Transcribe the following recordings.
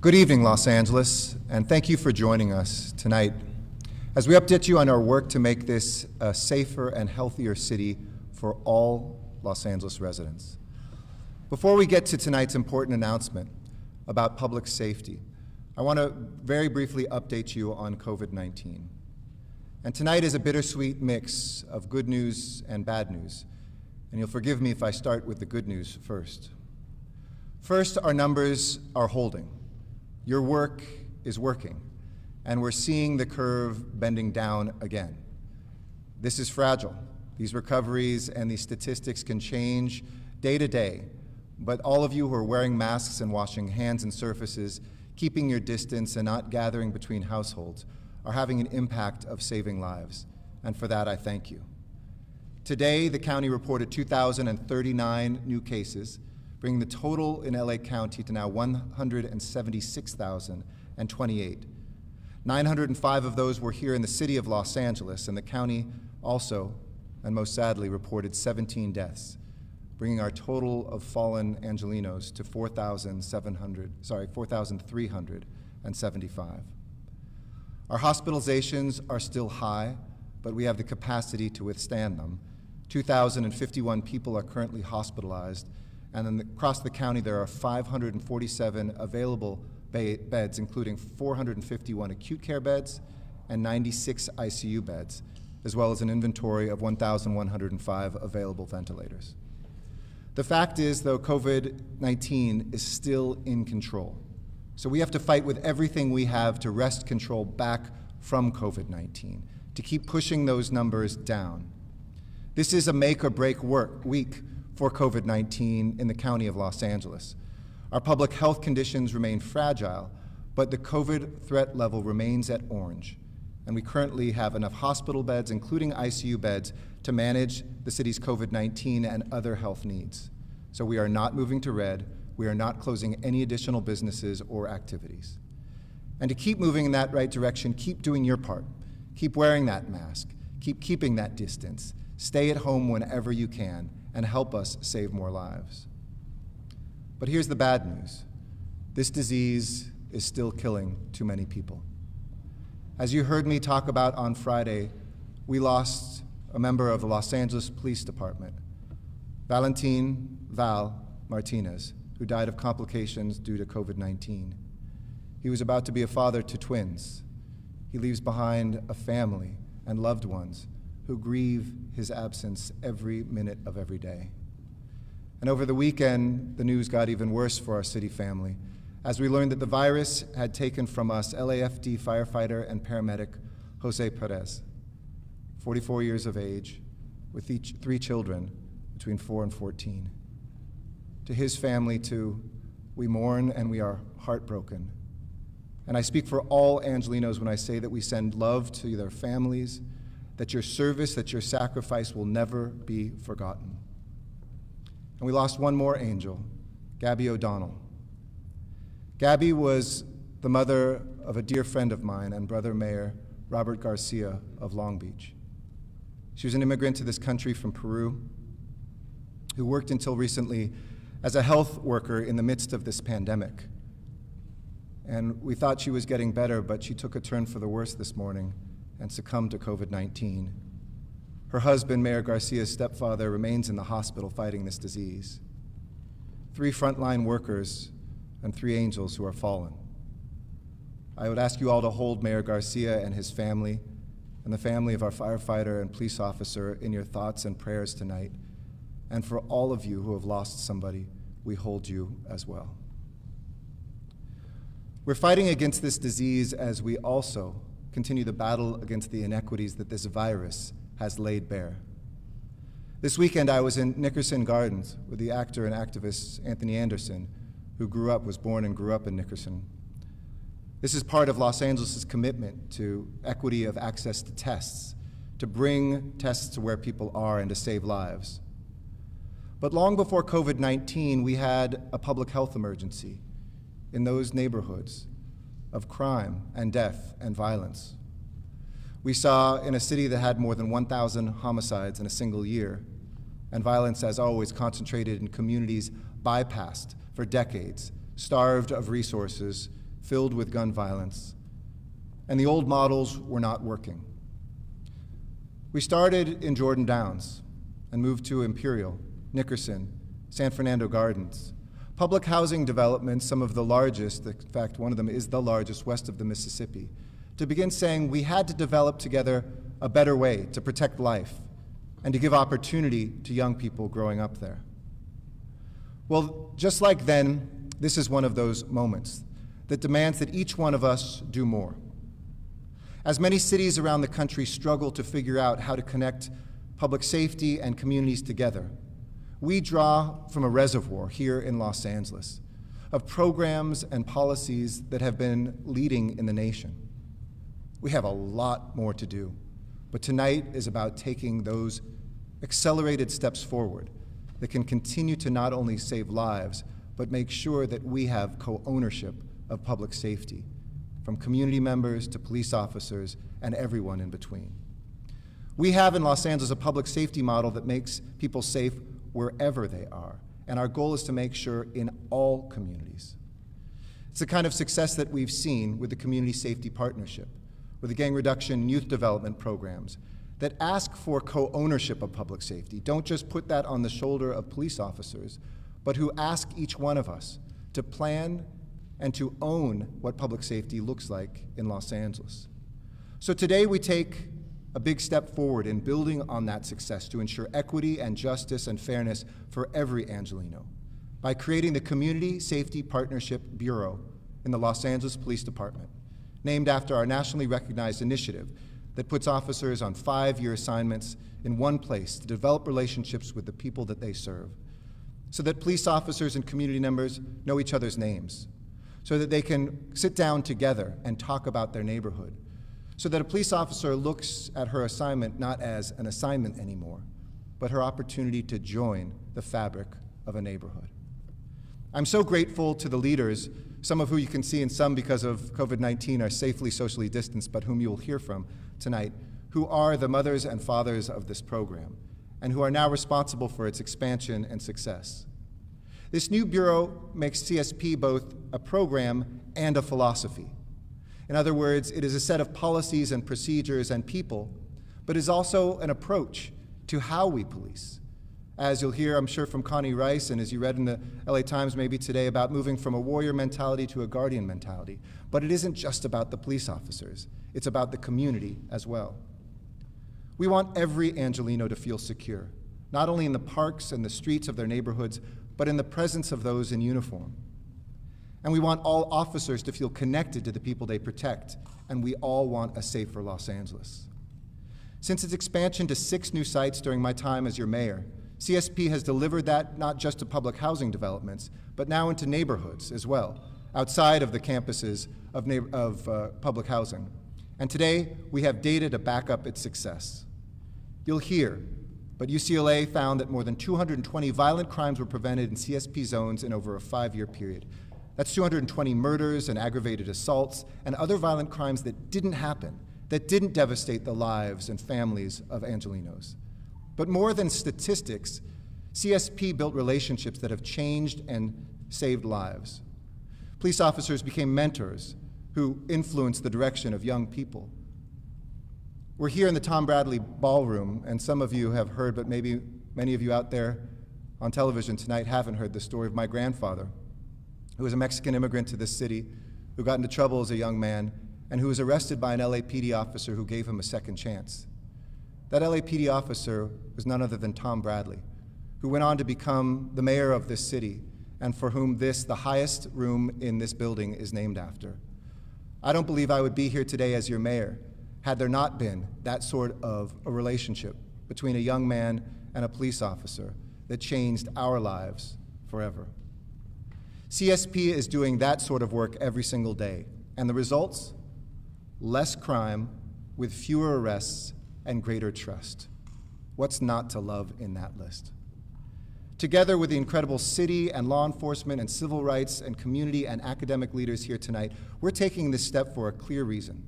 Good evening, Los Angeles, and thank you for joining us tonight as we update you on our work to make this a safer and healthier city for all Los Angeles residents. Before we get to tonight's important announcement about public safety, I want to very briefly update you on COVID-19. And tonight is a bittersweet mix of good news and bad news, and you'll forgive me if I start with the good news first. First, our numbers are holding. Your work is working, and we're seeing the curve bending down again. This is fragile. These recoveries and these statistics can change day to day, but all of you who are wearing masks and washing hands and surfaces, keeping your distance and not gathering between households are having an impact of saving lives, and for that I thank you. Today, the county reported 2,039 new cases, bringing the total in LA County to now 176,028. 905 of those were here in the city of Los Angeles, and the county also, and most sadly, reported 17 deaths, bringing our total of fallen Angelinos to 4,375. Our hospitalizations are still high, but we have the capacity to withstand them. 2,051 people are currently hospitalized, and then across the county there are 547 available beds, including 451 acute care beds and 96 ICU beds, as well as an inventory of 1,105 available ventilators. The fact is, though, COVID-19 is still in control. So we have to fight with everything we have to wrest control back from COVID-19, to keep pushing those numbers down. This is a make or break week for COVID-19 in the county of Los Angeles. Our public health conditions remain fragile, but the COVID threat level remains at orange, and we currently have enough hospital beds, including ICU beds, to manage the city's COVID-19 and other health needs. So we are not moving to red. We are not closing any additional businesses or activities. And to keep moving in that right direction, keep doing your part. Keep wearing that mask. Keep keeping that distance. Stay at home whenever you can, and help us save more lives. But here's the bad news. This disease is still killing too many people. As you heard me talk about on Friday, we lost a member of the Los Angeles Police Department, Valentin Val Martinez, who died of complications due to COVID-19. He was about to be a father to twins. He leaves behind a family and loved ones who grieve his absence every minute of every day. And over the weekend, the news got even worse for our city family as we learned that the virus had taken from us LAFD firefighter and paramedic Jose Perez, 44 years of age, with 3 children between 4 and 14. To his family, too, we mourn and we are heartbroken. And I speak for all Angelinos when I say that we send love to their families, that your service, that your sacrifice will never be forgotten. And we lost one more angel, Gabby O'Donnell. Gabby was the mother of a dear friend of mine and brother mayor, Robert Garcia of Long Beach. She was an immigrant to this country from Peru who worked until recently as a health worker in the midst of this pandemic. And we thought she was getting better, but she took a turn for the worse this morning and succumbed to COVID-19. Her husband, Mayor Garcia's stepfather, remains in the hospital fighting this disease. 3 frontline workers and 3 angels who are fallen. I would ask you all to hold Mayor Garcia and his family and the family of our firefighter and police officer in your thoughts and prayers tonight. And for all of you who have lost somebody, we hold you as well. We're fighting against this disease as we also continue the battle against the inequities that this virus has laid bare. This weekend, I was in Nickerson Gardens with the actor and activist Anthony Anderson, who was born and grew up in Nickerson. This is part of Los Angeles' commitment to equity of access to tests, to bring tests to where people are and to save lives. But long before COVID-19, we had a public health emergency in those neighborhoods of crime and death and violence. We saw in a city that had more than 1,000 homicides in a single year, and violence, as always, concentrated in communities bypassed for decades, starved of resources, filled with gun violence, and the old models were not working. We started in Jordan Downs and moved to Imperial, Nickerson, San Fernando Gardens. Public housing developments, some of the largest, in fact, one of them is the largest west of the Mississippi, to begin saying we had to develop together a better way to protect life and to give opportunity to young people growing up there. Well, just like then, this is one of those moments that demands that each one of us do more. As many cities around the country struggle to figure out how to connect public safety and communities together, we draw from a reservoir here in Los Angeles of programs and policies that have been leading in the nation. We have a lot more to do, but tonight is about taking those accelerated steps forward that can continue to not only save lives, but make sure that we have co-ownership of public safety, from community members to police officers and everyone in between. We have in Los Angeles a public safety model that makes people safe wherever they are, and our goal is to make sure in all communities. It's the kind of success that we've seen with the Community Safety Partnership, with the gang reduction and youth development programs that ask for co-ownership of public safety. Don't just put that on the shoulder of police officers, but who ask each one of us to plan and to own what public safety looks like in Los Angeles. So today we take a big step forward in building on that success to ensure equity and justice and fairness for every Angelino by creating the Community Safety Partnership Bureau in the Los Angeles Police Department, named after our nationally recognized initiative that puts officers on 5-year assignments in one place to develop relationships with the people that they serve, so that police officers and community members know each other's names, so that they can sit down together and talk about their neighborhood, so that a police officer looks at her assignment not as an assignment anymore, but her opportunity to join the fabric of a neighborhood. I'm so grateful to the leaders, some of who you can see and some because of COVID-19 are safely socially distanced, but whom you will hear from tonight, who are the mothers and fathers of this program, and who are now responsible for its expansion and success. This new bureau makes CSP both a program and a philosophy. In other words, it is a set of policies and procedures and people, but is also an approach to how we police. As you'll hear, I'm sure, from Connie Rice, and as you read in the LA Times maybe today, about moving from a warrior mentality to a guardian mentality. But it isn't just about the police officers. It's about the community as well. We want every Angelino to feel secure, not only in the parks and the streets of their neighborhoods, but in the presence of those in uniform. And we want all officers to feel connected to the people they protect, and we all want a safer Los Angeles. Since its expansion to 6 new sites during my time as your mayor, CSP has delivered that not just to public housing developments, but now into neighborhoods as well, outside of the campuses of public housing. And today, we have data to back up its success. You'll hear, but UCLA found that more than 220 violent crimes were prevented in CSP zones in over a 5-year period. That's 220 murders and aggravated assaults and other violent crimes that didn't happen, that didn't devastate the lives and families of Angelinos. But more than statistics, CSP built relationships that have changed and saved lives. Police officers became mentors who influenced the direction of young people. We're here in the Tom Bradley Ballroom, and some of you have heard, but maybe many of you out there on television tonight haven't heard the story of my grandfather, who was a Mexican immigrant to this city, who got into trouble as a young man, and who was arrested by an LAPD officer who gave him a second chance. That LAPD officer was none other than Tom Bradley, who went on to become the mayor of this city, and for whom the highest room in this building, is named after. I don't believe I would be here today as your mayor had there not been that sort of a relationship between a young man and a police officer that changed our lives forever. CSP is doing that sort of work every single day, and the results? Less crime with fewer arrests and greater trust. What's not to love in that list? Together with the incredible city and law enforcement and civil rights and community and academic leaders here tonight, we're taking this step for a clear reason: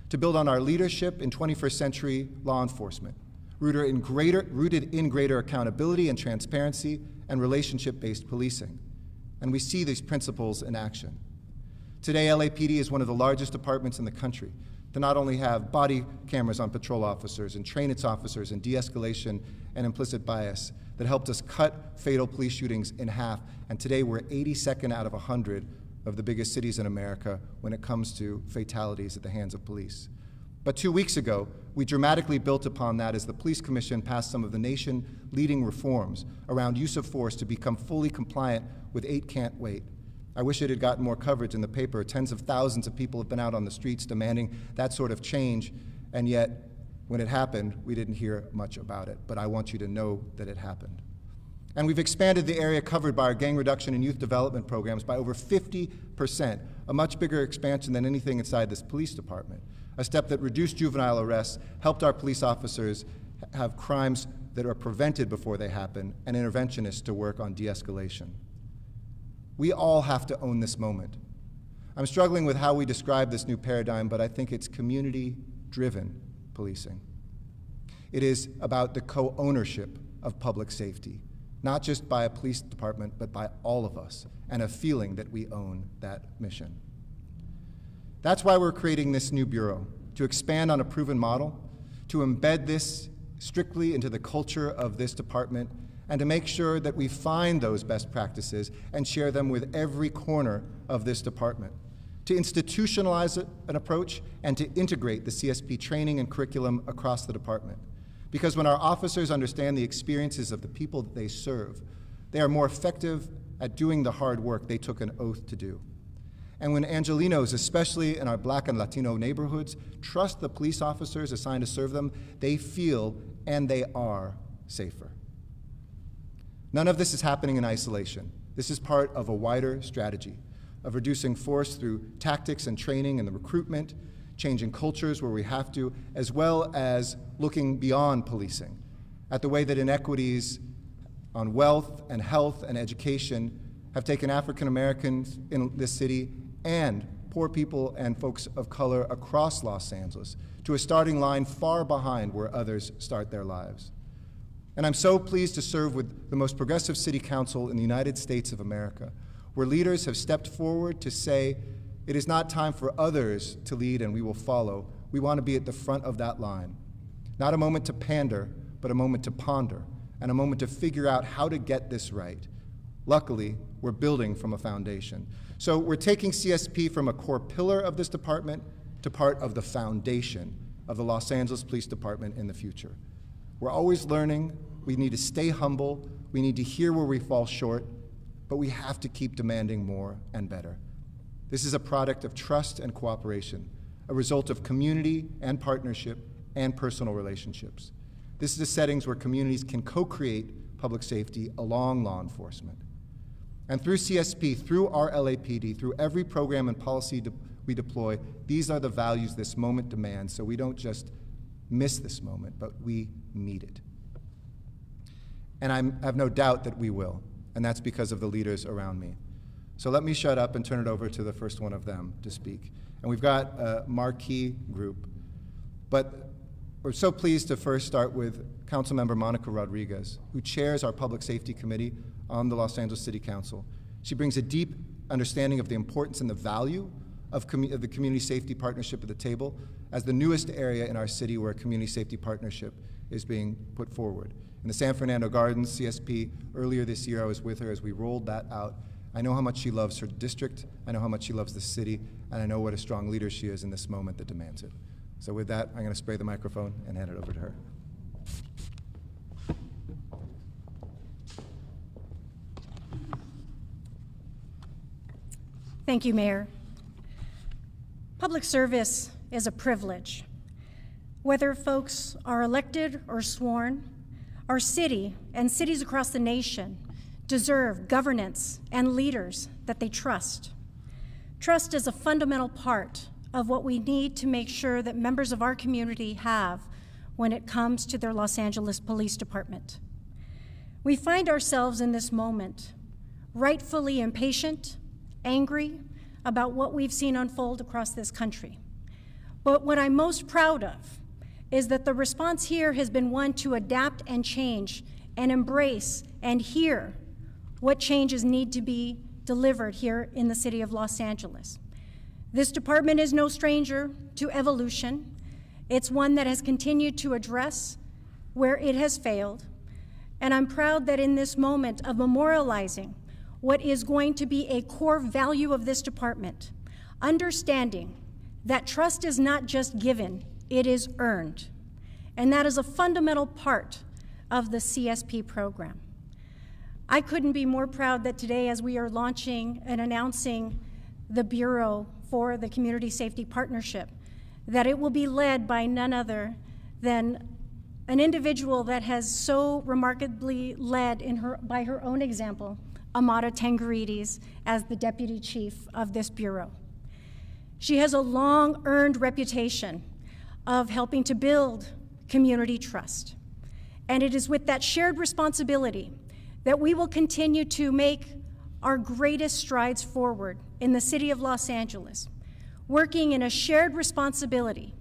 to build on our leadership in 21st century law enforcement, rooted in greater accountability and transparency and relationship-based policing. And we see these principles in action. Today, LAPD is one of the largest departments in the country to not only have body cameras on patrol officers and train its officers in de-escalation and implicit bias that helped us cut fatal police shootings in half, and today we're 82nd out of 100 of the biggest cities in America when it comes to fatalities at the hands of police. But 2 weeks ago, we dramatically built upon that as the Police Commission passed some of the nation-leading reforms around use of force to become fully compliant with 8 Can't Wait. I wish it had gotten more coverage in the paper. Tens of thousands of people have been out on the streets demanding that sort of change, and yet, when it happened, we didn't hear much about it. But I want you to know that it happened. And we've expanded the area covered by our gang reduction and youth development programs by over 50%, a much bigger expansion than anything inside this police department. A step that reduced juvenile arrests, helped our police officers have crimes that are prevented before they happen, and interventionists to work on de-escalation. We all have to own this moment. I'm struggling with how we describe this new paradigm, but I think it's community-driven policing. It is about the co-ownership of public safety, not just by a police department, but by all of us, and a feeling that we own that mission. That's why we're creating this new bureau, to expand on a proven model, to embed this strictly into the culture of this department, and to make sure that we find those best practices and share them with every corner of this department, to institutionalize an approach and to integrate the CSP training and curriculum across the department. Because when our officers understand the experiences of the people that they serve, they are more effective at doing the hard work they took an oath to do. And when Angelenos, especially in our Black and Latino neighborhoods, trust the police officers assigned to serve them, they feel and they are safer. None of this is happening in isolation. This is part of a wider strategy of reducing force through tactics and training and the recruitment, changing cultures where we have to, as well as looking beyond policing at the way that inequities on wealth and health and education have taken African Americans in this city and poor people and folks of color across Los Angeles to a starting line far behind where others start their lives. And I'm so pleased to serve with the most progressive city council in the United States of America, where leaders have stepped forward to say, it is not time for others to lead and we will follow. We want to be at the front of that line. Not a moment to pander, but a moment to ponder, and a moment to figure out how to get this right. Luckily, we're building from a foundation. So we're taking CSP from a core pillar of this department to part of the foundation of the Los Angeles Police Department in the future. We're always learning. We need to stay humble. We need to hear where we fall short, but we have to keep demanding more and better. This is a product of trust and cooperation, a result of community and partnership and personal relationships. This is the settings where communities can co-create public safety along law enforcement. And through CSP, through our LAPD, through every program and policy we deploy, these are the values this moment demands, so we don't just miss this moment, but we meet it. And I have no doubt that we will, and that's because of the leaders around me. So let me shut up and turn it over to the first one of them to speak. And we've got a marquee group, but we're so pleased to first start with Councilmember Monica Rodriguez, who chairs our Public Safety Committee on the Los Angeles City Council. She brings a deep understanding of the importance and the value of the community safety partnership at the table as the newest area in our city where a community safety partnership is being put forward. In the San Fernando Gardens, CSP, earlier this year I was with her as we rolled that out. I know how much she loves her district, I know how much she loves the city, and I know what a strong leader she is in this moment that demands it. So with that, I'm going to spray the microphone and hand it over to her. Thank you, Mayor. Public service is a privilege. Whether folks are elected or sworn, our city and cities across the nation deserve governance and leaders that they trust. Trust is a fundamental part of what we need to make sure that members of our community have when it comes to their Los Angeles Police Department. We find ourselves in this moment rightfully impatient, angry about what we've seen unfold across this country. But what I'm most proud of is that the response here has been one to adapt and change and embrace and hear what changes need to be delivered here in the city of Los Angeles. This department is no stranger to evolution. It's one that has continued to address where it has failed. And I'm proud that in this moment of memorializing what is going to be a core value of this department, understanding that trust is not just given, it is earned. And that is a fundamental part of the CSP program. I couldn't be more proud that today, as we are launching and announcing the Bureau for the Community Safety Partnership, that it will be led by none other than an individual that has so remarkably led by her own example, Amada Tingaritis, as the Deputy Chief of this Bureau. She has a long earned reputation of helping to build community trust. And it is with that shared responsibility that we will continue to make our greatest strides forward in the city of Los Angeles, working in a shared responsibility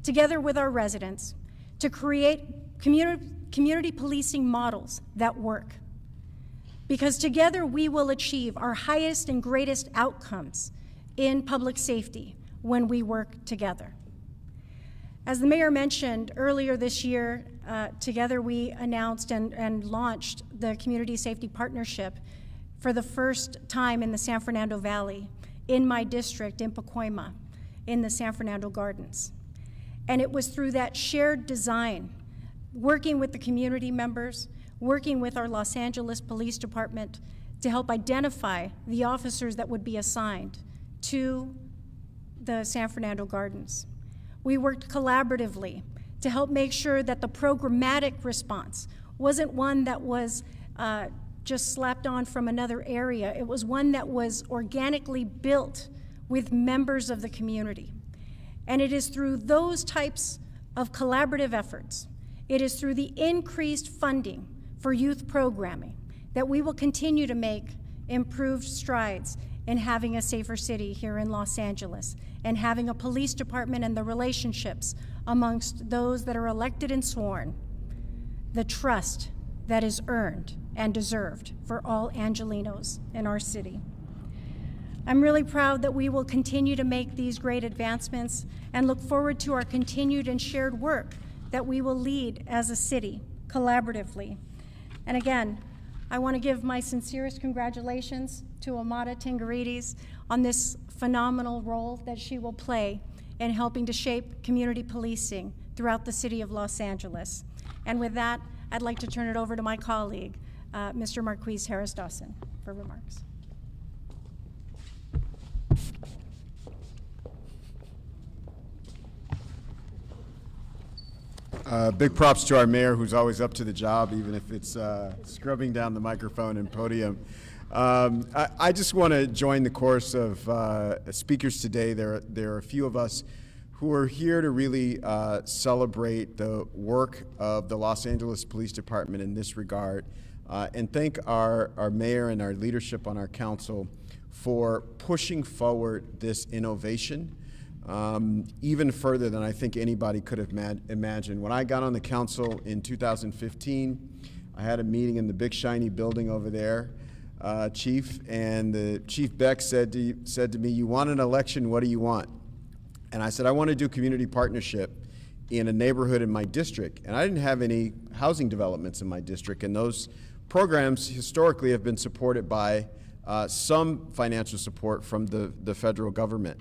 together with our residents to create community policing models that work. Because together we will achieve our highest and greatest outcomes in public safety when we work together. As the mayor mentioned earlier this year, together we announced and launched the Community Safety Partnership for the first time in the San Fernando Valley, in my district, in Pacoima, in the San Fernando Gardens. And it was through that shared design, working with the community members, working with our Los Angeles Police Department to help identify the officers that would be assigned to the San Fernando Gardens. We worked collaboratively to help make sure that the programmatic response wasn't one that was just slapped on from another area. It was one that was organically built with members of the community. And it is through those types of collaborative efforts, it is through the increased funding for youth programming that we will continue to make improved strides in having a safer city here in Los Angeles and having a police department and the relationships amongst those that are elected and sworn, the trust that is earned and deserved for all Angelenos in our city. I'm really proud that we will continue to make these great advancements and look forward to our continued and shared work that we will lead as a city collaboratively. And again, I want to give my sincerest congratulations to Amada Tingaritis on this phenomenal role that she will play in helping to shape community policing throughout the city of Los Angeles. And with that, I'd like to turn it over to my colleague, Mr. Marquis Harris-Dawson, for remarks. Big props to our mayor, who's always up to the job, even if it's scrubbing down the microphone and podium. I just want to join the chorus of speakers today. There are a few of us who are here to really celebrate the work of the Los Angeles Police Department in this regard, and thank our mayor and our leadership on our council for pushing forward this innovation even further than I think anybody could have imagined. When I got on the council in 2015, I had a meeting in the big shiny building over there, Chief, and the Chief Beck said to me, "You want an election, what do you want?" And I said, "I want to do community partnership in a neighborhood in my district." And I didn't have any housing developments in my district, and those programs historically have been supported by some financial support from the federal government.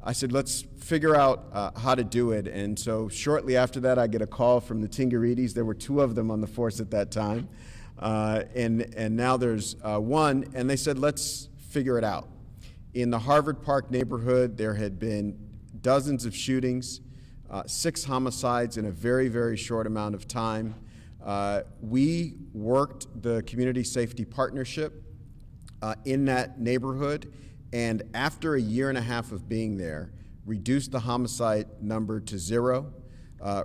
I said, let's figure out how to do it. And so shortly after that, I get a call from the Tingaritis. There were two of them on the force at that time. And now there's one. And they said, let's figure it out. In the Harvard Park neighborhood, there had been dozens of shootings, 6 homicides in a very, very short amount of time. We worked the Community Safety Partnership in that neighborhood. And after a year and a half of being there, reduced the homicide number to 0,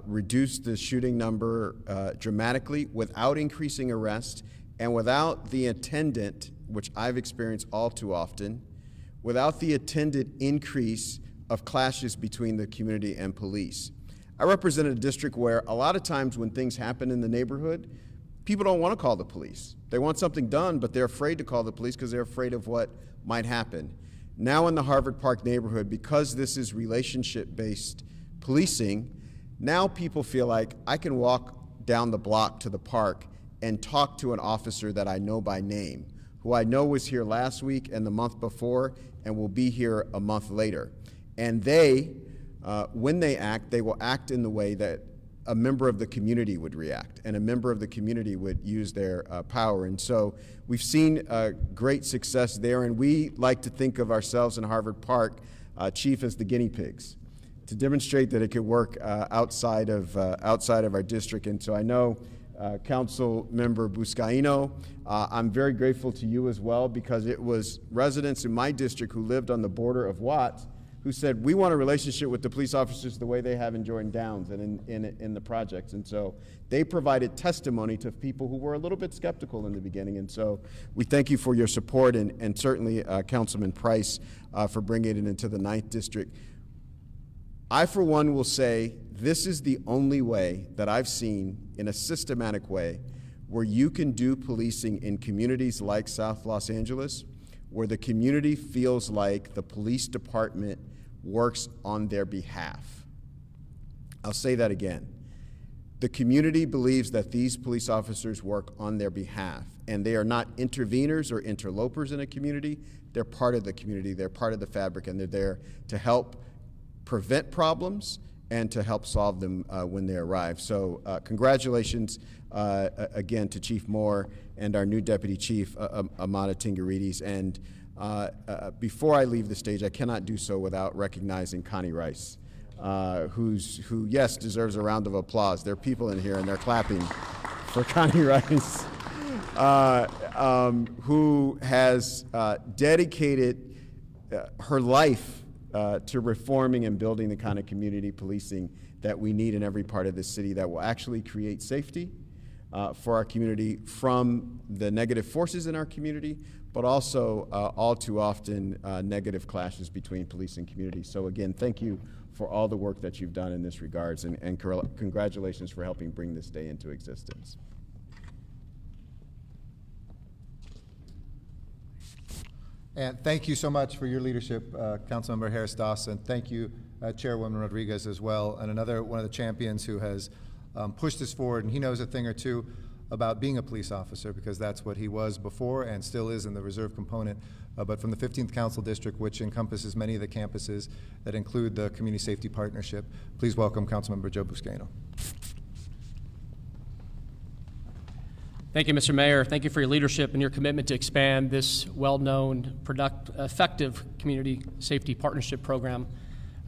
reduced the shooting number dramatically without increasing arrest and without the attendant, which I've experienced all too often, without the attendant increase of clashes between the community and police. I represent a district where a lot of times when things happen in the neighborhood, people don't want to call the police. They want something done, but they're afraid to call the police because they're afraid of what might happen. Now in the Harvard Park neighborhood, because this is relationship-based policing, now people feel like I can walk down the block to the park and talk to an officer that I know by name, who I know was here last week and the month before and will be here a month later. And they, when they act, they will act in the way that a member of the community would react, and a member of the community would use their power. And so we've seen great success there, and we like to think of ourselves in Harvard Park, Chief, as the guinea pigs, to demonstrate that it could work outside of our district. And so I know Council Member Buscaino, I'm very grateful to you as well, because it was residents in my district who lived on the border of Watts who said, we want a relationship with the police officers the way they have in Jordan Downs and in the projects. And so they provided testimony to people who were a little bit skeptical in the beginning. And so we thank you for your support, and certainly Councilman Price for bringing it into the 9th District. I, for one, will say this is the only way that I've seen in a systematic way where you can do policing in communities like South Los Angeles, where the community feels like the police department works on their behalf. I'll say that again. The community believes that these police officers work on their behalf, and they are not interveners or interlopers in a community. They're part of the community, they're part of the fabric, and they're there to help prevent problems and to help solve them when they arrive. So congratulations again to Chief Moore and our new Deputy Chief, Amada Tingaritis. And before I leave the stage, I cannot do so without recognizing Connie Rice, who, yes, deserves a round of applause. There are people in here and they're clapping for Connie Rice, who has dedicated her life to reforming and building the kind of community policing that we need in every part of the city that will actually create safety for our community from the negative forces in our community, but also all too often negative clashes between police and community. So again, thank you for all the work that you've done in this regards, and congratulations for helping bring this day into existence. And thank you so much for your leadership, Councilmember Harris-Dawson. Thank you, Chairwoman Rodriguez, as well, and another one of the champions who has pushed this forward, and he knows a thing or two about being a police officer, because that's what he was before and still is in the reserve component, but from the 15th Council District, which encompasses many of the campuses that include the Community Safety Partnership. Please welcome Councilmember Joe Buscaino. Thank you, Mr. Mayor. Thank you for your leadership and your commitment to expand this well-known, effective community safety partnership program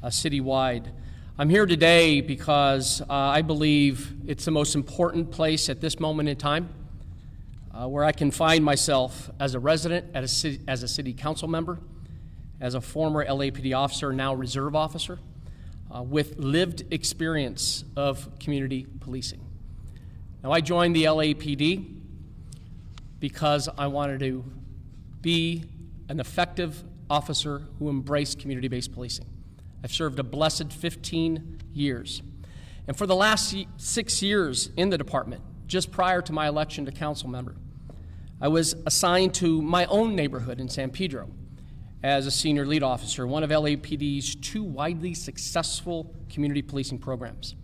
citywide. I'm here today because I believe it's the most important place at this moment in time where I can find myself as a resident, as a city council member, as a former LAPD officer, now reserve officer, with lived experience of community policing. Now, I joined the LAPD because I wanted to be an effective officer who embraced community-based policing. I've served a blessed 15 years. And for the last 6 years in the department, just prior to my election to council member, I was assigned to my own neighborhood in San Pedro as a senior lead officer, one of LAPD's 2 widely successful community policing programs.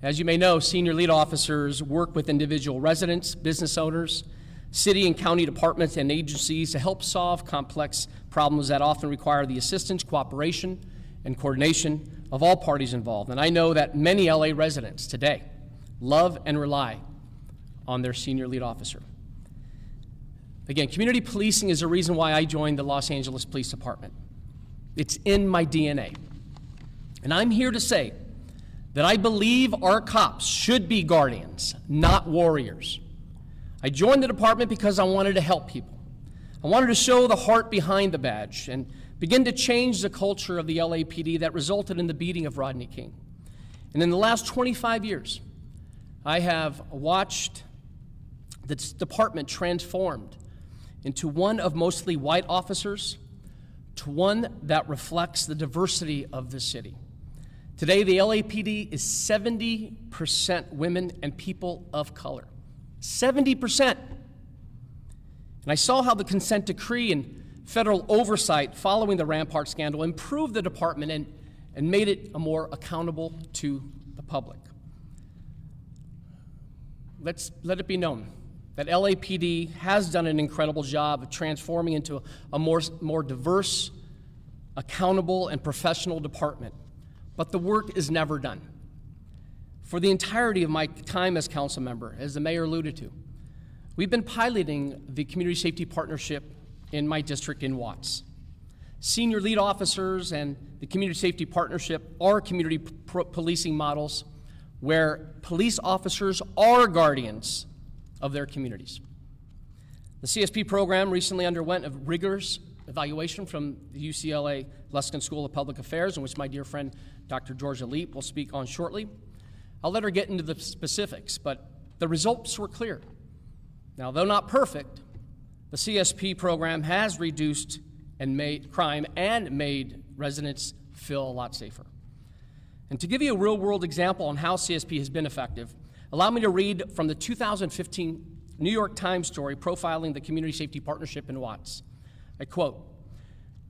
As you may know, senior lead officers work with individual residents, business owners, city and county departments and agencies to help solve complex problems that often require the assistance, cooperation, and coordination of all parties involved. And I know that many LA residents today love and rely on their senior lead officer. Again, community policing is the reason why I joined the Los Angeles Police Department. It's in my DNA. And I'm here to say that I believe our cops should be guardians, not warriors. I joined the department because I wanted to help people. I wanted to show the heart behind the badge and begin to change the culture of the LAPD that resulted in the beating of Rodney King. And in the last 25 years, I have watched this department transformed into one of mostly white officers to one that reflects the diversity of the city. Today, the LAPD is 70% women and people of color. 70%. And I saw how the consent decree and Federal oversight following the Rampart scandal improved the department and made it more accountable to the public. Let it be known that LAPD has done an incredible job of transforming into a more diverse, accountable, and professional department. But the work is never done. For the entirety of my time as council member, as the mayor alluded to, we've been piloting the Community Safety Partnership in my district in Watts. Senior lead officers and the Community Safety Partnership are community policing models where police officers are guardians of their communities. The CSP program recently underwent a rigorous evaluation from the UCLA Luskin School of Public Affairs, in which my dear friend Dr. Georgia Leap will speak on shortly. I'll let her get into the specifics, but the results were clear. Now, though not perfect, the CSP program has reduced and made crime and made residents feel a lot safer. And to give you a real-world example on how CSP has been effective, allow me to read from the 2015 New York Times story profiling the Community Safety Partnership in Watts. I quote,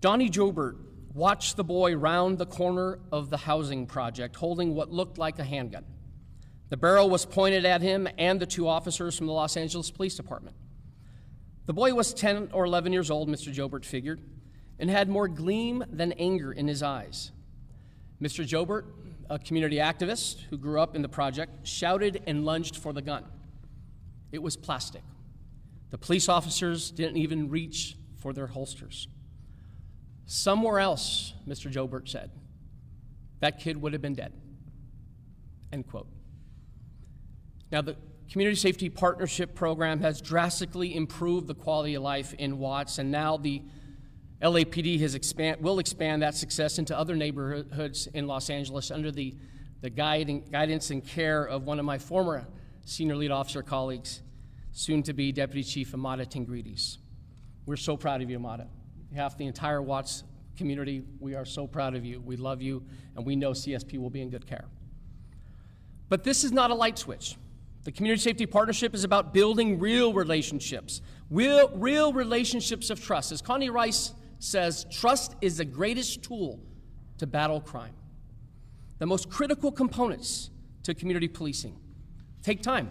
"Donnie Jobert watched the boy round the corner of the housing project holding what looked like a handgun. The barrel was pointed at him and the two officers from the Los Angeles Police Department. The boy was 10 or 11 years old, Mr. Jobert figured, and had more gleam than anger in his eyes. Mr. Jobert, a community activist who grew up in the project, shouted and lunged for the gun. It was plastic. The police officers didn't even reach for their holsters. Somewhere else, Mr. Jobert said, that kid would have been dead." End quote. Now, the Community Safety Partnership Program has drastically improved the quality of life in Watts, and now the LAPD will expand that success into other neighborhoods in Los Angeles under the guidance and care of one of my former senior lead officer colleagues, soon-to-be Deputy Chief Amada Tingaritis. We're so proud of you, Amada. On behalf of the entire Watts community, we are so proud of you. We love you, and we know CSP will be in good care. But this is not a light switch. The Community Safety Partnership is about building real relationships, real relationships of trust. As Connie Rice says, trust is the greatest tool to battle crime. The most critical components to community policing take time.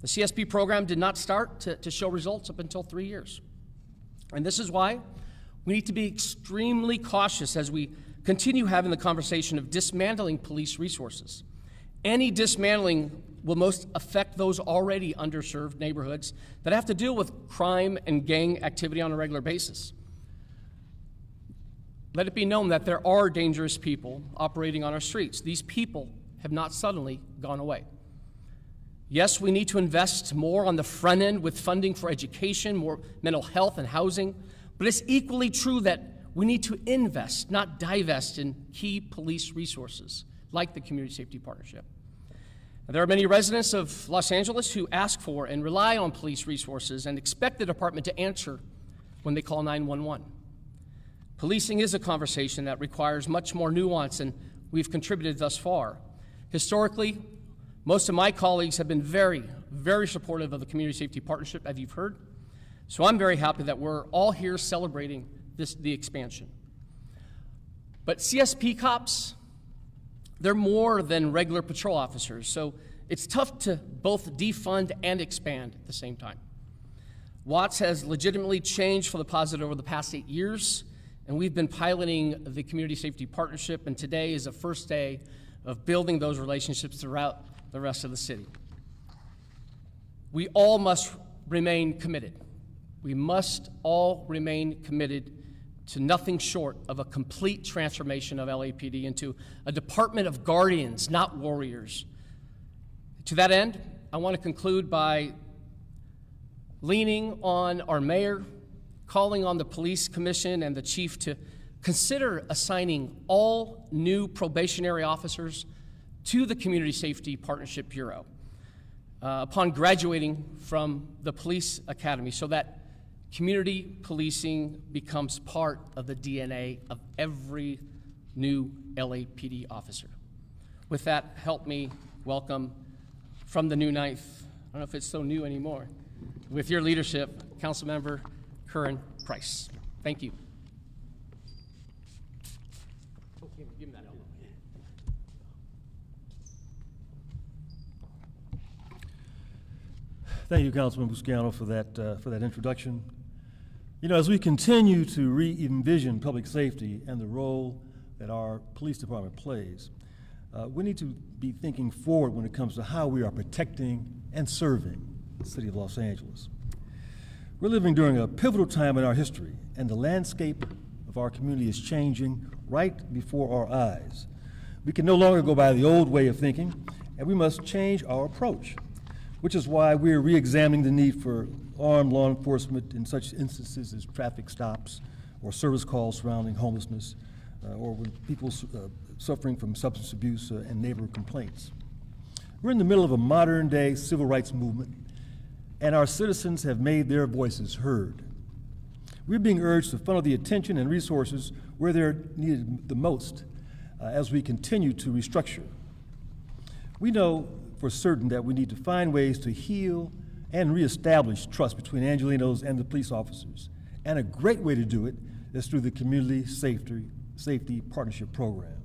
The CSP program did not start to show results up until 3 years. And this is why we need to be extremely cautious as we continue having the conversation of dismantling police resources. Any dismantling will most affect those already underserved neighborhoods that have to deal with crime and gang activity on a regular basis. Let it be known that there are dangerous people operating on our streets. These people have not suddenly gone away. Yes, we need to invest more on the front end with funding for education, more mental health and housing, but it's equally true that we need to invest, not divest, in key police resources like the Community Safety Partnership. There are many residents of Los Angeles who ask for and rely on police resources and expect the department to answer when they call 911. Policing is a conversation that requires much more nuance than we've contributed thus far. Historically, most of my colleagues have been very, very supportive of the Community Safety Partnership, as you've heard. So I'm very happy that we're all here celebrating the expansion. But CSP cops, they're more than regular patrol officers, so it's tough to both defund and expand at the same time. Watts has legitimately changed for the positive over the past 8 years, and we've been piloting the Community Safety Partnership, and today is the first day of building those relationships throughout the rest of the city. We all must remain committed. We must all remain committed to nothing short of a complete transformation of LAPD into a department of guardians, not warriors. To that end, I want to conclude by leaning on our mayor, calling on the police commission and the chief to consider assigning all new probationary officers to the Community Safety Partnership Bureau upon graduating from the police academy, so that community policing becomes part of the DNA of every new LAPD officer. With that, help me welcome from the new ninth, I don't know if it's so new anymore, with your leadership, Councilmember Curran Price. Thank you. Oh, give him that elbow. Thank you, Councilman Buscaino, for that introduction. You know, as we continue to re-envision public safety and the role that our police department plays, we need to be thinking forward when it comes to how we are protecting and serving the city of Los Angeles. We're living during a pivotal time in our history, and the landscape of our community is changing right before our eyes. We can no longer go by the old way of thinking, and we must change our approach, which is why we're re-examining the need for armed law enforcement in such instances as traffic stops or service calls surrounding homelessness, or when people suffering from substance abuse and neighbor complaints. We're in the middle of a modern-day civil rights movement, and our citizens have made their voices heard. We're being urged to funnel the attention and resources where they're needed the most as we continue to restructure. We know for certain that we need to find ways to heal and reestablish trust between Angelenos and the police officers. And a great way to do it is through the Community Safety Partnership Program.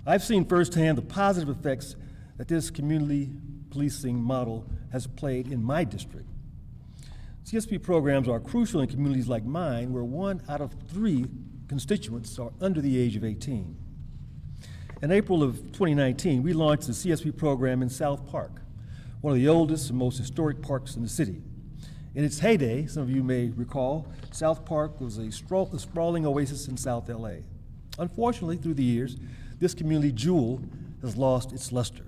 I've seen firsthand the positive effects that this community policing model has played in my district. CSP programs are crucial in communities like mine, where 1 out of 3 constituents are under the age of 18. In April of 2019, we launched the CSP program in South Park, one of the oldest and most historic parks in the city. In its heyday, some of you may recall, South Park was a sprawling oasis in South LA. Unfortunately, through the years, this community jewel has lost its luster.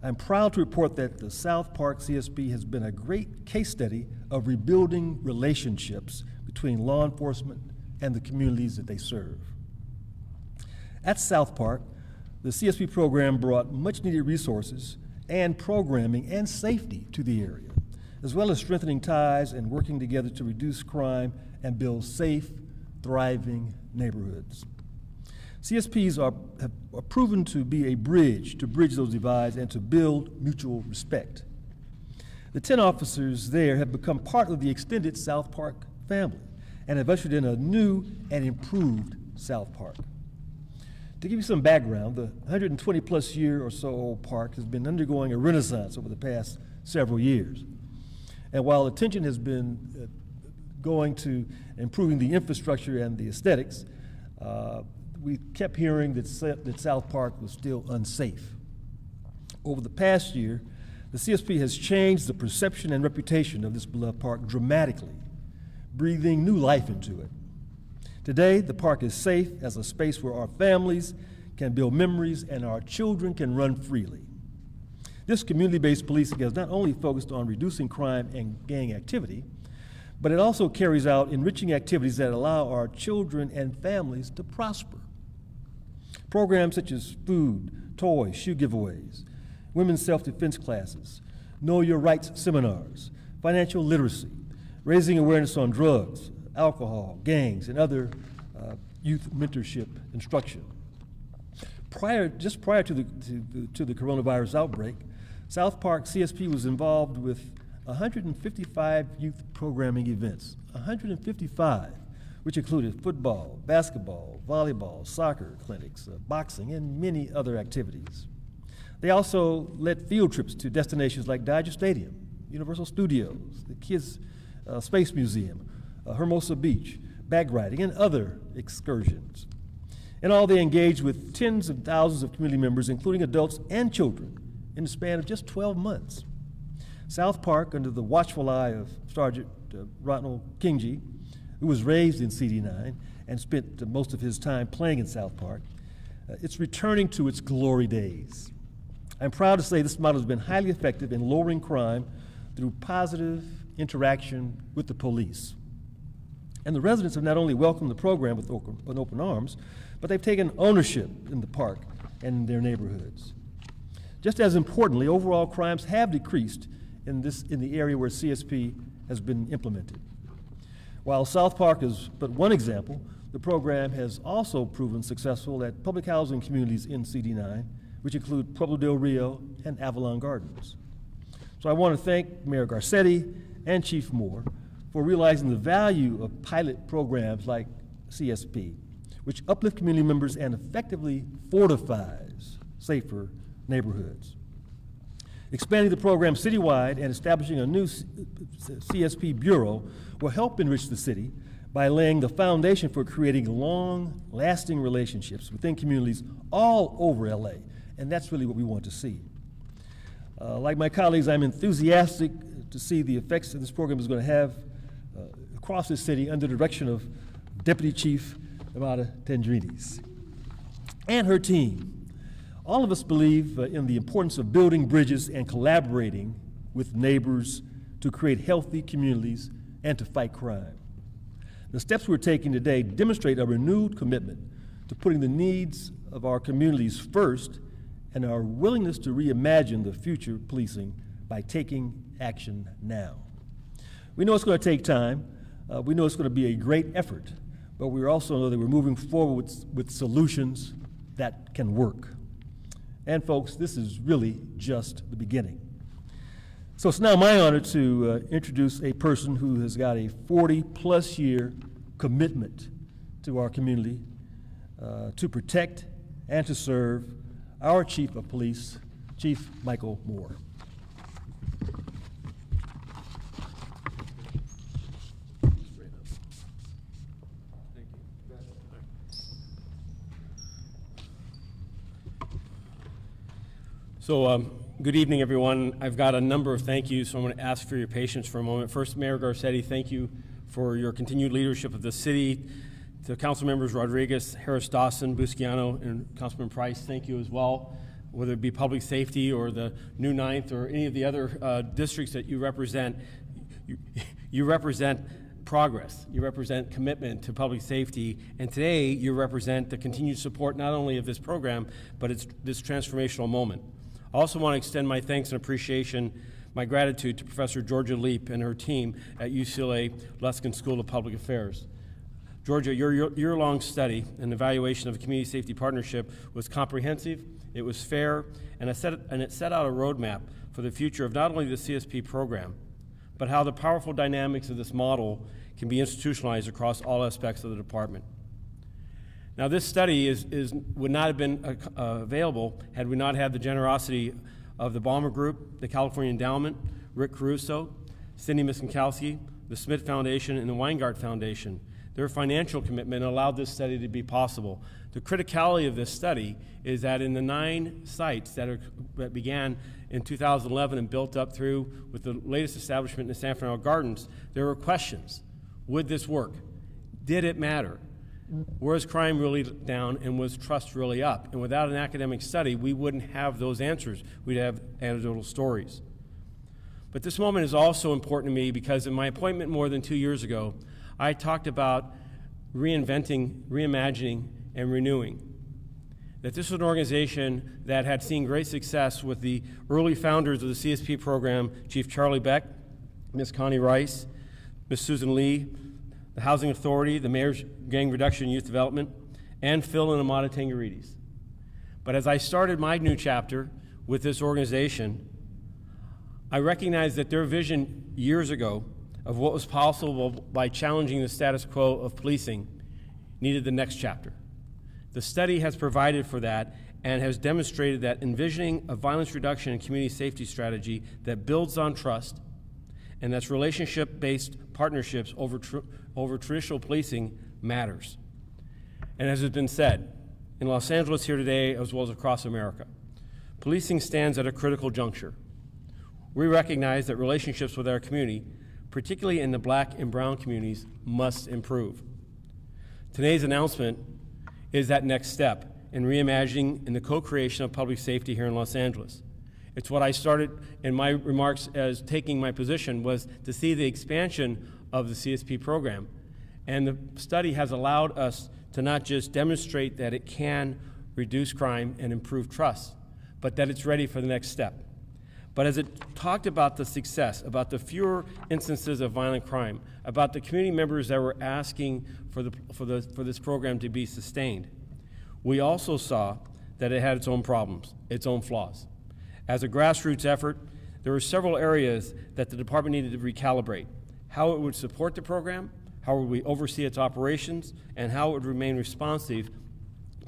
I'm proud to report that the South Park CSP has been a great case study of rebuilding relationships between law enforcement and the communities that they serve. At South Park, the CSP program brought much-needed resources and programming and safety to the area, as well as strengthening ties and working together to reduce crime and build safe, thriving neighborhoods. CSPs are proven to be a bridge to bridge those divides and to build mutual respect. The 10 officers there have become part of the extended South Park family and have ushered in a new and improved South Park. To give you some background, the 120-plus year or so old park has been undergoing a renaissance over the past several years. And while attention has been going to improving the infrastructure and the aesthetics, we kept hearing that South Park was still unsafe. Over the past year, the CSP has changed the perception and reputation of this beloved park dramatically, breathing new life into it. Today, the park is safe as a space where our families can build memories and our children can run freely. This community-based policing has not only focused on reducing crime and gang activity, but it also carries out enriching activities that allow our children and families to prosper. Programs such as food, toys, shoe giveaways, women's self-defense classes, know your rights seminars, financial literacy, raising awareness on drugs, alcohol, gangs, and other youth mentorship instruction. Just prior to the coronavirus outbreak, South Park CSP was involved with 155 youth programming events, 155, which included football, basketball, volleyball, soccer clinics, boxing, and many other activities. They also led field trips to destinations like Dodger Stadium, Universal Studios, the Kids Space Museum, Hermosa Beach, bag riding, and other excursions. In all, they engaged with tens of thousands of community members, including adults and children, in the span of just 12 months. South Park, under the watchful eye of Sergeant Ronald Kingji, who was raised in CD9 and spent most of his time playing in South Park, it's returning to its glory days. I'm proud to say this model has been highly effective in lowering crime through positive interaction with the police. And the residents have not only welcomed the program with open arms, but they've taken ownership in the park and in their neighborhoods. Just as importantly, overall crimes have decreased in the area where CSP has been implemented. While South Park is but one example, the program has also proven successful at public housing communities in CD9, which include Pueblo del Rio and Avalon Gardens. So I want to thank Mayor Garcetti and Chief Moore for realizing the value of pilot programs like CSP, which uplift community members and effectively fortifies safer neighborhoods. Expanding the program citywide and establishing a new CSP bureau will help enrich the city by laying the foundation for creating long-lasting relationships within communities all over LA, and that's really what we want to see. Like my colleagues, I'm enthusiastic to see the effects that this program is going to have across the city under the direction of Deputy Chief Amada Tingaritis and her team. All of us believe in the importance of building bridges and collaborating with neighbors to create healthy communities and to fight crime. The steps we're taking today demonstrate a renewed commitment to putting the needs of our communities first and our willingness to reimagine the future policing by taking action now. We know it's going to take time. We know it's going to be a great effort, but we also know that we're moving forward with solutions that can work. And folks, this is really just the beginning. So it's now my honor to introduce a person who has got a 40-plus year commitment to our community to protect and to serve our Chief of Police, Chief Michael Moore. So, good evening, everyone. I've got a number of thank yous, so I'm going to ask for your patience for a moment. First, Mayor Garcetti, thank you for your continued leadership of the city. To Council Members Rodriguez, Harris-Dawson, Busciano, and Councilman Price, thank you as well. Whether it be public safety or the new Ninth or any of the other districts that you represent, you represent progress. You represent commitment to public safety, and today you represent the continued support not only of this program, but it's this transformational moment. I also want to extend my thanks and appreciation, my gratitude to Professor Georgia Leap and her team at UCLA Luskin School of Public Affairs. Georgia, your year-long study and evaluation of a community safety partnership was comprehensive, it was fair, and it set out a roadmap for the future of not only the CSP program, but how the powerful dynamics of this model can be institutionalized across all aspects of the department. Now, this study would not have been available had we not had the generosity of the Balmer Group, the California Endowment, Rick Caruso, Cindy Miskinkowski, the Smith Foundation, and the Weingart Foundation. Their financial commitment allowed this study to be possible. The criticality of this study is that in the 9 sites that began in 2011 and built up through with the latest establishment in the San Fernando Gardens, there were questions. Would this work? Did it matter? Was crime really down and was trust really up? And without an academic study, we wouldn't have those answers. We'd have anecdotal stories. But this moment is also important to me because in my appointment more than 2 years ago, I talked about reinventing, reimagining, and renewing. That this was an organization that had seen great success with the early founders of the CSP program, Chief Charlie Beck, Ms. Connie Rice, Ms. Susan Lee, the Housing Authority, the Mayor's Gang Reduction and Youth Development, and Phil and Amada Tingaritis. But as I started my new chapter with this organization, I recognized that their vision years ago of what was possible by challenging the status quo of policing needed the next chapter. The study has provided for that and has demonstrated that envisioning a violence reduction and community safety strategy that builds on trust and that's relationship-based partnerships over traditional policing matters. And as has been said, in Los Angeles here today, as well as across America, policing stands at a critical juncture. We recognize that relationships with our community, particularly in the Black and brown communities, must improve. Today's announcement is that next step in reimagining and the co-creation of public safety here in Los Angeles. It's what I started in my remarks as taking my position was to see the expansion of the CSP program. And the study has allowed us to not just demonstrate that it can reduce crime and improve trust, but that it's ready for the next step. But as it talked about the success, about the fewer instances of violent crime, about the community members that were asking for this program to be sustained, we also saw that it had its own problems, its own flaws. As a grassroots effort, there were several areas that the department needed to recalibrate. how it would support the program, how would we oversee its operations, and how it would remain responsive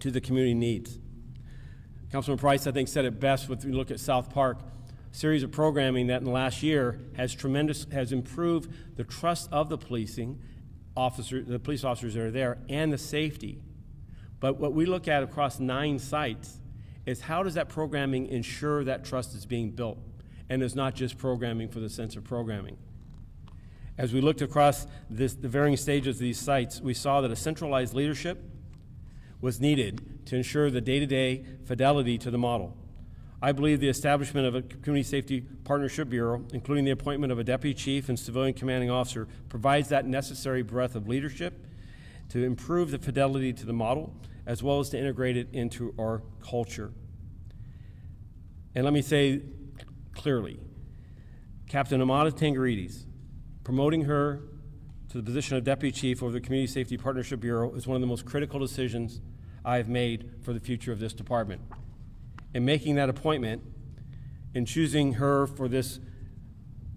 to the community needs. Councilman Price, I think, said it best when we look at South Park, a series of programming that in the last year has improved the trust of the police officers that are there, and the safety. But what we look at across 9 sites is how does that programming ensure that trust is being built and is not just programming for the sense of programming. As we looked across the varying stages of these sites, we saw that a centralized leadership was needed to ensure the day-to-day fidelity to the model. I believe the establishment of a Community Safety Partnership Bureau, including the appointment of a deputy chief and civilian commanding officer, provides that necessary breadth of leadership to improve the fidelity to the model, as well as to integrate it into our culture. And let me say clearly, Captain Amada Tingaritis, promoting her to the position of Deputy Chief over the Community Safety Partnership Bureau is one of the most critical decisions I have made for the future of this department. In making that appointment and choosing her for this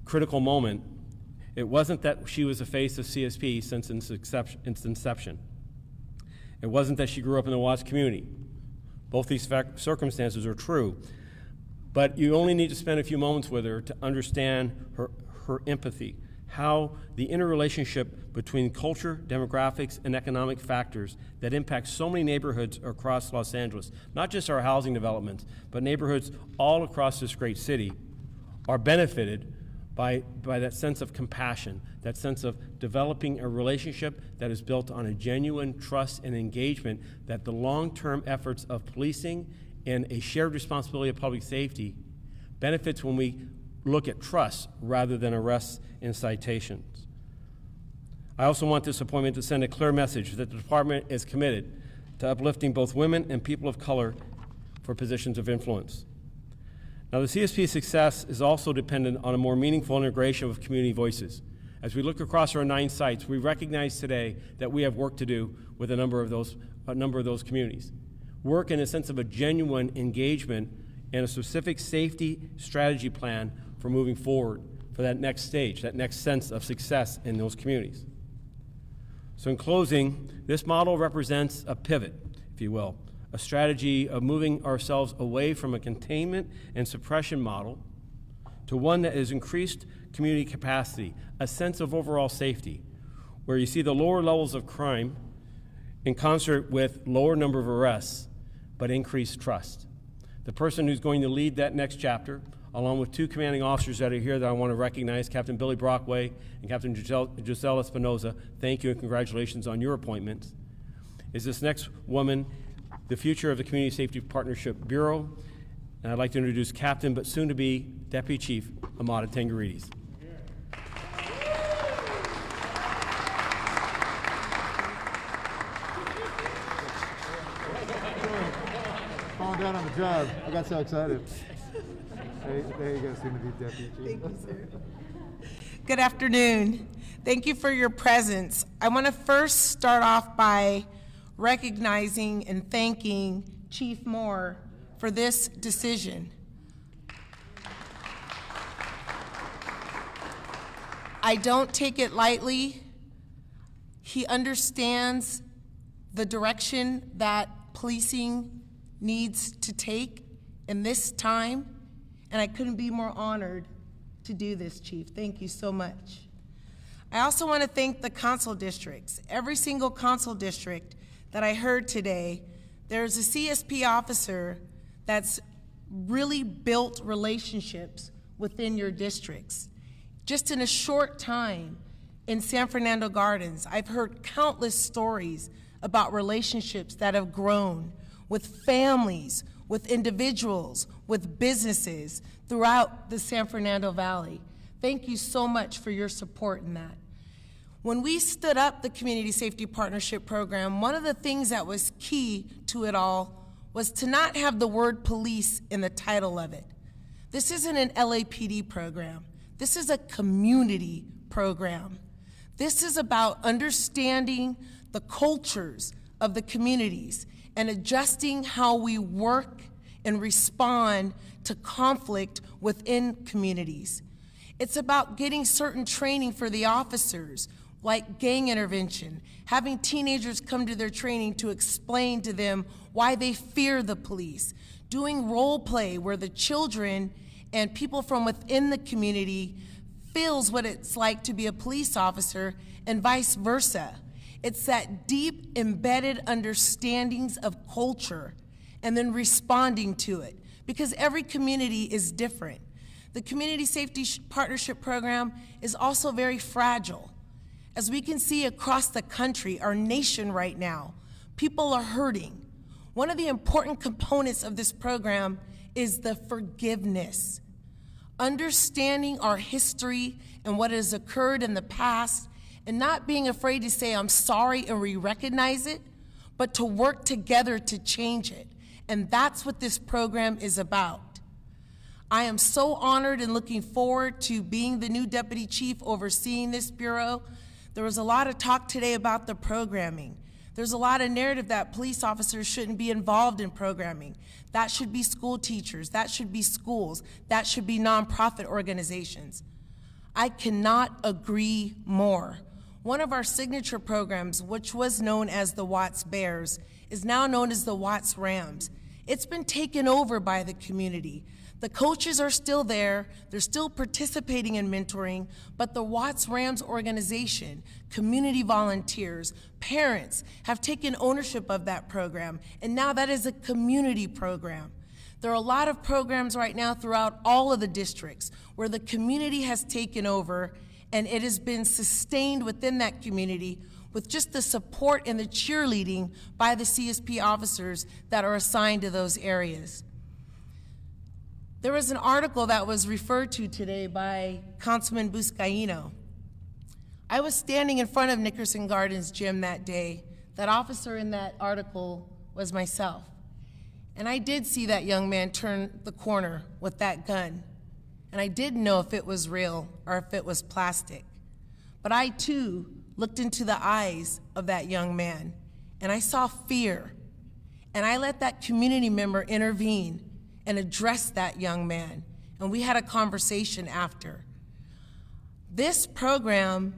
critical moment, it wasn't that she was the face of CSP since its inception. It wasn't that she grew up in the Watts community. Both these circumstances are true, but you only need to spend a few moments with her to understand her empathy, how the interrelationship between culture, demographics, and economic factors that impact so many neighborhoods across Los Angeles, not just our housing developments, but neighborhoods all across this great city, are benefited by that sense of compassion, that sense of developing a relationship that is built on a genuine trust and engagement, that the long-term efforts of policing and a shared responsibility of public safety benefits when we look at trust rather than arrests and citations. I also want this appointment to send a clear message that the department is committed to uplifting both women and people of color for positions of influence. Now, the CSP's success is also dependent on a more meaningful integration of community voices. As we look across our 9 sites, we recognize today that we have work to do with a number of those communities. Work in a sense of a genuine engagement and a specific safety strategy plan for moving forward for that next stage, that next sense of success in those communities. So in closing, this model represents a pivot, if you will, a strategy of moving ourselves away from a containment and suppression model to one that has increased community capacity, a sense of overall safety, where you see the lower levels of crime in concert with lower number of arrests, but increased trust. The person who's going to lead that next chapter, along with 2 commanding officers that are here that I want to recognize, Captain Billy Brockway and Captain Giselle Espinoza, thank you and congratulations on your appointments, is this next woman, the future of the Community Safety Partnership Bureau. And I'd like to introduce Captain, but soon to be Deputy Chief, Amada Tingaritis. Falling down on the job. I got so excited. There you go, soon to be Deputy Chief. Thank you, sir. Good afternoon. Thank you for your presence. I want to first start off by recognizing and thanking Chief Moore for this decision. I don't take it lightly. He understands the direction that policing needs to take in this time, and I couldn't be more honored to do this, Chief. Thank you so much. I also want to thank the council districts. Every single council district that I heard today, there's a CSP officer that's really built relationships within your districts. Just in a short time in San Fernando Gardens, I've heard countless stories about relationships that have grown with families, with individuals, with businesses throughout the San Fernando Valley. Thank you so much for your support in that. When we stood up the Community Safety Partnership Program, one of the things that was key to it all was to not have the word police in the title of it. This isn't an LAPD program. This is a community program. This is about understanding the cultures of the communities and adjusting how we work and respond to conflict within communities. It's about getting certain training for the officers, like gang intervention, having teenagers come to their training to explain to them why they fear the police, doing role play where the children and people from within the community feels what it's like to be a police officer and vice versa. It's that deep embedded understandings of culture and then responding to it, because every community is different. The Community Safety Partnership Program is also very fragile. As we can see across the country, our nation right now, people are hurting. One of the important components of this program is the forgiveness. Understanding our history and what has occurred in the past, and not being afraid to say, I'm sorry, and we recognize it, but to work together to change it. And that's what this program is about. I am so honored and looking forward to being the new deputy chief overseeing this bureau. There was a lot of talk today about the programming. There's a lot of narrative that police officers shouldn't be involved in programming. That should be school teachers, that should be schools, that should be nonprofit organizations. I cannot agree more. One of our signature programs, which was known as the Watts Bears, is now known as the Watts Rams. It's been taken over by the community. The coaches are still there, they're still participating in mentoring, but the Watts Rams organization, community volunteers, parents have taken ownership of that program, and now that is a community program. There are a lot of programs right now throughout all of the districts where the community has taken over, and it has been sustained within that community with just the support and the cheerleading by the CSP officers that are assigned to those areas. There was an article that was referred to today by Councilman Buscaino. I was standing in front of Nickerson Gardens gym that day. That officer in that article was myself. And I did see that young man turn the corner with that gun. And I didn't know if it was real or if it was plastic. But I too looked into the eyes of that young man, and I saw fear. And I let that community member intervene and address that young man, and we had a conversation after. This program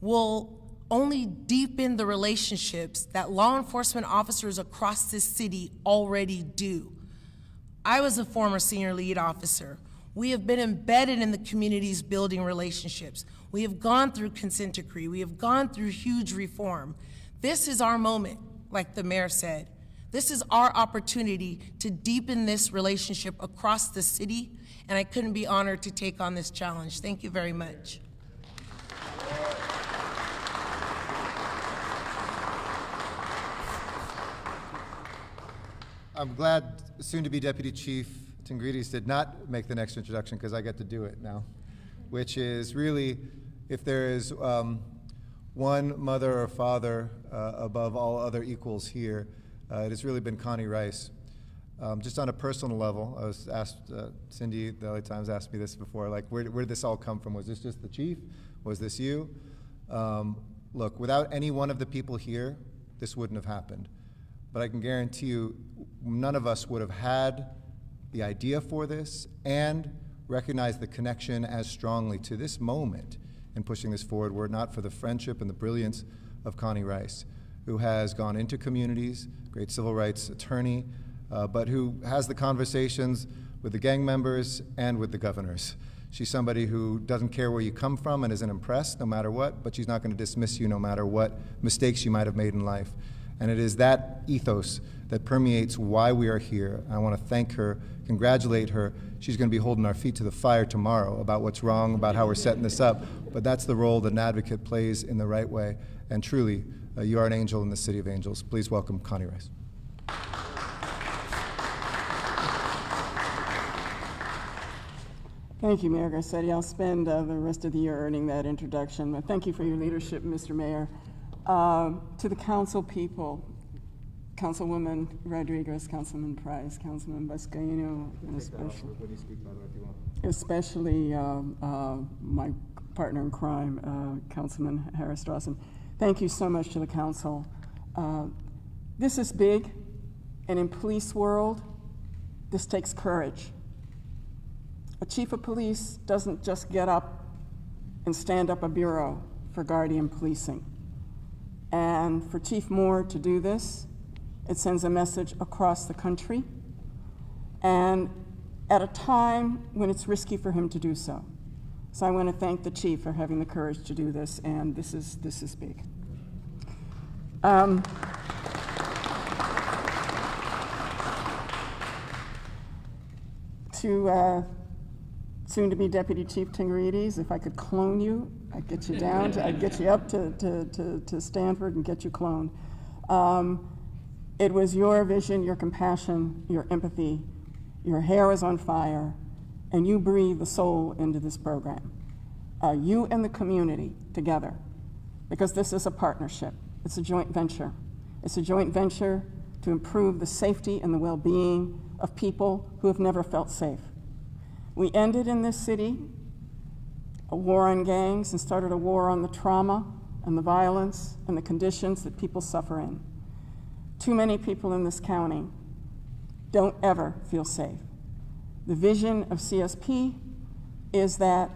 will only deepen the relationships that law enforcement officers across this city already do. I was a former senior lead officer. We have been embedded in the communities building relationships. We have gone through consent decree. We have gone through huge reform. This is our moment, like the mayor said. This is our opportunity to deepen this relationship across the city, and I couldn't be honored to take on this challenge. Thank you very much. I'm glad soon-to-be Deputy Chief Tingaritis did not make the next introduction, because I get to do it now, which is really, if there is one mother or father above all other equals here, it has really been Connie Rice. Just on a personal level, I was asked, Cindy, the LA Times asked me this before, like, where did this all come from? Was this just the chief? Was this you? Look, without any one of the people here, this wouldn't have happened. But I can guarantee you, none of us would have had the idea for this and recognized the connection as strongly to this moment in pushing this forward were it not for the friendship and the brilliance of Connie Rice, who has gone into communities, great civil rights attorney, but who has the conversations with the gang members and with the governors. She's somebody who doesn't care where you come from and isn't impressed no matter what, but she's not going to dismiss you no matter what mistakes you might have made in life. And it is that ethos that permeates why we are here. I want to thank her, congratulate her. She's going to be holding our feet to the fire tomorrow about what's wrong, about how we're setting this up, but that's the role that an advocate plays in the right way. And truly, you are an angel in the city of angels. Please welcome Connie Rice. Thank you, Mayor Garcetti. I'll spend the rest of the year earning that introduction. But thank you for your leadership, Mr. Mayor. To the council people, Councilwoman Rodriguez, Councilman Price, Councilman Buscaino, and especially my partner in crime, Councilman Harris-Dawson. Thank you so much to the council. This is big, and in police world, this takes courage. A chief of police doesn't just get up and stand up a bureau for guardian policing. And for Chief Moore to do this, it sends a message across the country, and at a time when it's risky for him to do so. So I want to thank the chief for having the courage to do this, and this is big. To soon-to-be Deputy Chief Tingaritis, if I could clone you, I'd get you down, I'd get you up to Stanford and get you cloned. It was your vision, your compassion, your empathy. Your hair is on fire, and you breathe the soul into this program. You and the community together, because this is a partnership. It's a joint venture. It's a joint venture to improve the safety and the well-being of people who have never felt safe. We ended in this city a war on gangs and started a war on the trauma and the violence and the conditions that people suffer in. Too many people in this county don't ever feel safe. The vision of CSP is that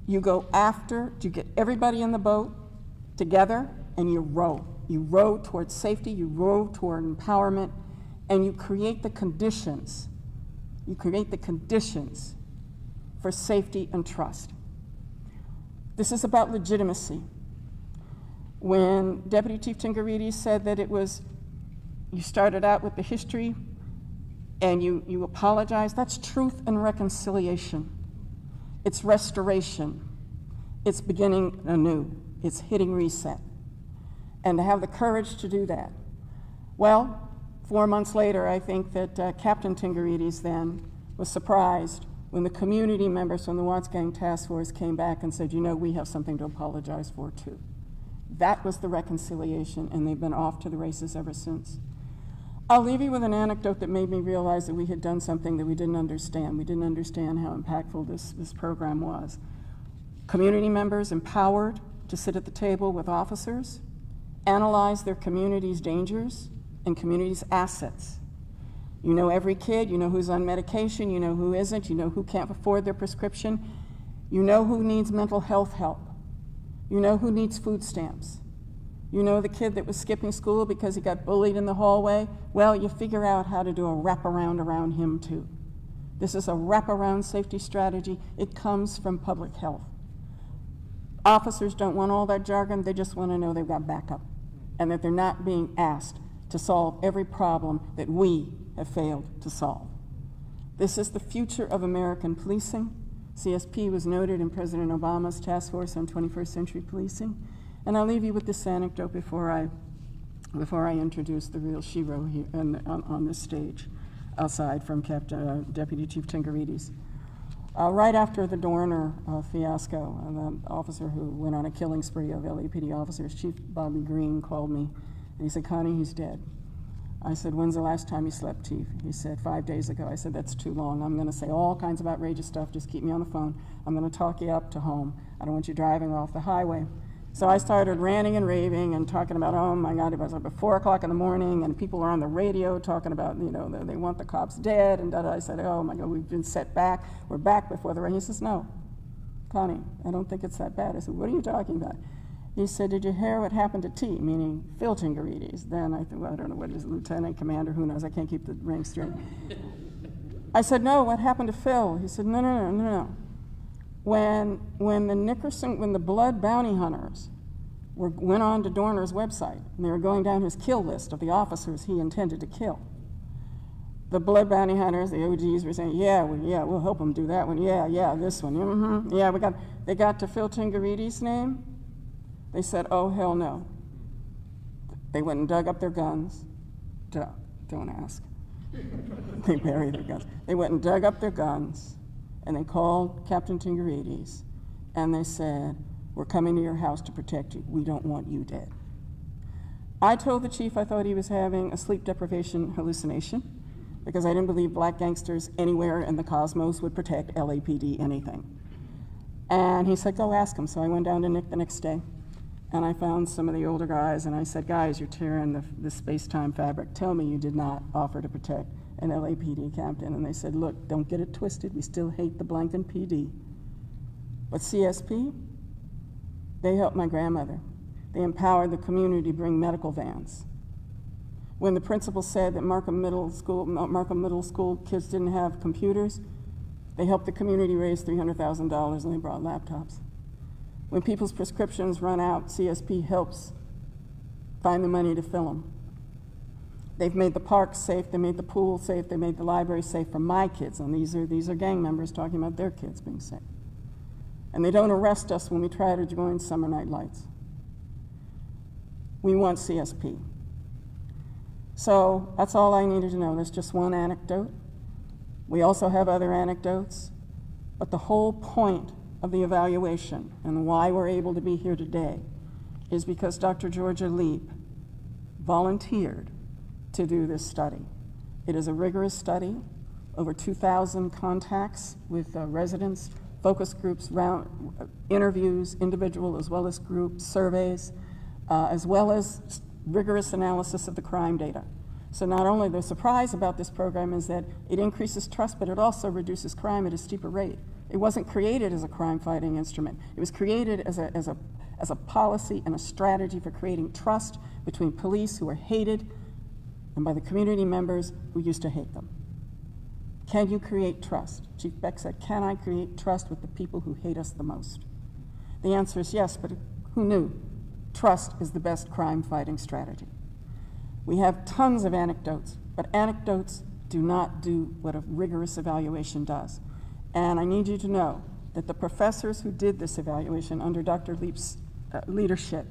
you go after, you get everybody in the boat together and you row. You row towards safety, you row toward empowerment, and you create the conditions. You create the conditions for safety and trust. This is about legitimacy. When Deputy Chief Tingaritis said that it was, you started out with the history and you apologize, that's truth and reconciliation. It's restoration. It's beginning anew. It's hitting reset. And to have the courage to do that. Well, 4 months later, I think that Captain Tingaritis then was surprised when the community members from the Watts Gang Task Force came back and said, you know, we have something to apologize for too. That was the reconciliation, and they've been off to the races ever since. I'll leave you with an anecdote that made me realize that we had done something that we didn't understand. We didn't understand how impactful this program was. Community members empowered to sit at the table with officers, analyze their community's dangers and community's assets. You know every kid, you know who's on medication, you know who isn't, you know who can't afford their prescription, you know who needs mental health help, you know who needs food stamps. You know the kid that was skipping school because he got bullied in the hallway? Well, you figure out how to do a wraparound around him too. This is a wraparound safety strategy. It comes from public health. Officers don't want all that jargon, they just want to know they've got backup and that they're not being asked to solve every problem that we have failed to solve. This is the future of American policing. CSP was noted in President Obama's task force on 21st century policing. And I'll leave you with this anecdote before I introduce the real hero here on this stage, outside from Deputy Chief Tingaritis. Right after the Dorner fiasco, the officer who went on a killing spree of LAPD officers, Chief Bobby Green, called me, and he said, Connie, he's dead. I said, when's the last time you slept, Chief? He said, 5 days ago. I said, that's too long. I'm going to say all kinds of outrageous stuff. Just keep me on the phone. I'm going to talk you up to home. I don't want you driving off the highway. So I started ranting and raving and talking about, oh my God, it was like 4 o'clock in the morning and people are on the radio talking about, you know, they want the cops dead and da-da. I said, oh my God, we've been set back. We're back before the rain. He says, no, Connie, I don't think it's that bad. I said, what are you talking about? He said, did you hear what happened to T, meaning Phil Tingaritis? Then I thought, well, I don't know what it is, lieutenant, commander, who knows? I can't keep the rank straight. I said, no, what happened to Phil? He said, no. When the blood bounty hunters went on to Dorner's website, and they were going down his kill list of the officers he intended to kill, the blood bounty hunters, the OGs, were saying, we'll help them do that one. Yeah, this one. Yeah, they got to Phil Tingaritis' name. They said, oh, hell no. They went and dug up their guns. Don't ask. They buried their guns. They went and dug up their guns, and they called Captain Tingaritis, and they said, we're coming to your house to protect you. We don't want you dead. I told the chief I thought he was having a sleep deprivation hallucination because I didn't believe black gangsters anywhere in the cosmos would protect LAPD anything. And he said, go ask him. So I went down to Nick the next day, and I found some of the older guys, and I said, guys, you're tearing the space-time fabric. Tell me you did not offer to protect an LAPD captain, and they said, look, don't get it twisted, we still hate the Blanken PD. But CSP, they helped my grandmother. They empowered the community to bring medical vans. When the principal said that Markham Middle School kids didn't have computers, they helped the community raise $300,000 and they brought laptops. When people's prescriptions run out, CSP helps find the money to fill them. They've made the parks safe, they made the pool safe, they made the library safe for my kids, and these are gang members talking about their kids being safe. And they don't arrest us when we try to join Summer Night Lights. We want CSP. So that's all I needed to know. That's just one anecdote. We also have other anecdotes, but the whole point of the evaluation and why we're able to be here today is because Dr. Georgia Leap volunteered to do this study. It is a rigorous study, over 2,000 contacts with residents, focus groups, interviews, individual as well as group surveys, as well as rigorous analysis of the crime data. So not only the surprise about this program is that it increases trust, but it also reduces crime at a steeper rate. It wasn't created as a crime-fighting instrument. It was created as a policy and a strategy for creating trust between police who are hated and by the community members who used to hate them. Can you create trust? Chief Beck said, can I create trust with the people who hate us the most? The answer is yes, but who knew? Trust is the best crime-fighting strategy. We have tons of anecdotes, but anecdotes do not do what a rigorous evaluation does. And I need you to know that the professors who did this evaluation under Dr. Leap's leadership,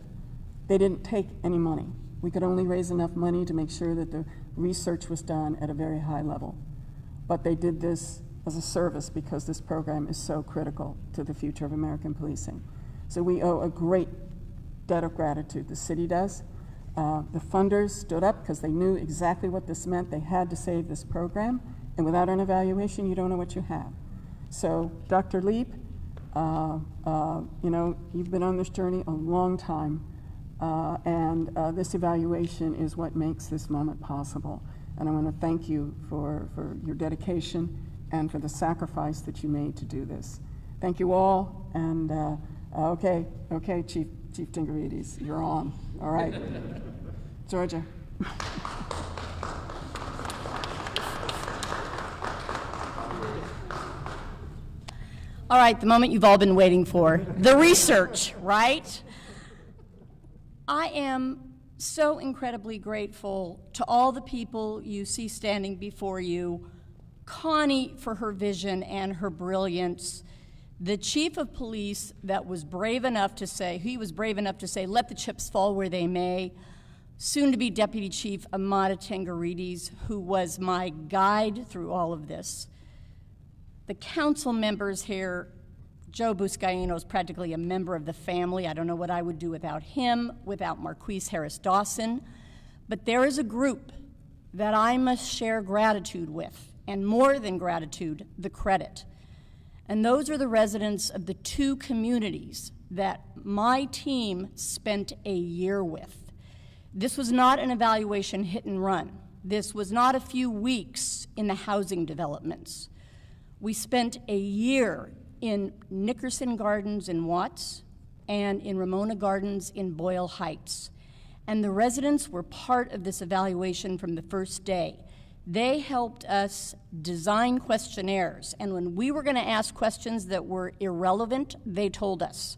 they didn't take any money. We could only raise enough money to make sure that the research was done at a very high level. But they did this as a service because this program is so critical to the future of American policing. So we owe a great debt of gratitude. The city does. The funders stood up because they knew exactly what this meant. They had to save this program, and without an evaluation, you don't know what you have. So, Dr. Leap, you've been on this journey a long time, and this evaluation is what makes this moment possible. And I want to thank you for your dedication and for the sacrifice that you made to do this. Thank you all, and okay, Chief Tingaritis, you're on. All right. Georgia. All right, the moment you've all been waiting for, the research, right? I am so incredibly grateful to all the people you see standing before you, Connie for her vision and her brilliance, the chief of police that was brave enough to say, let the chips fall where they may, soon-to-be Deputy Chief Amada Tingaritis, who was my guide through all of this. The council members here, Joe Buscaino is practically a member of the family. I don't know what I would do without him, without Marquis Harris-Dawson. But there is a group that I must share gratitude with, and more than gratitude, the credit. And those are the residents of the two communities that my team spent a year with. This was not an evaluation hit and run. This was not a few weeks in the housing developments. We spent a year in Nickerson Gardens in Watts and in Ramona Gardens in Boyle Heights. And the residents were part of this evaluation from the first day. They helped us design questionnaires, and when we were going to ask questions that were irrelevant, they told us.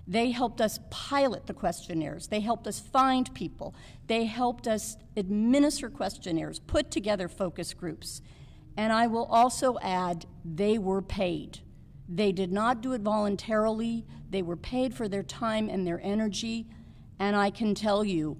They helped us pilot the questionnaires. They helped us find people. They helped us administer questionnaires, put together focus groups. And I will also add, they were paid. They did not do it voluntarily. They were paid for their time and their energy. And I can tell you,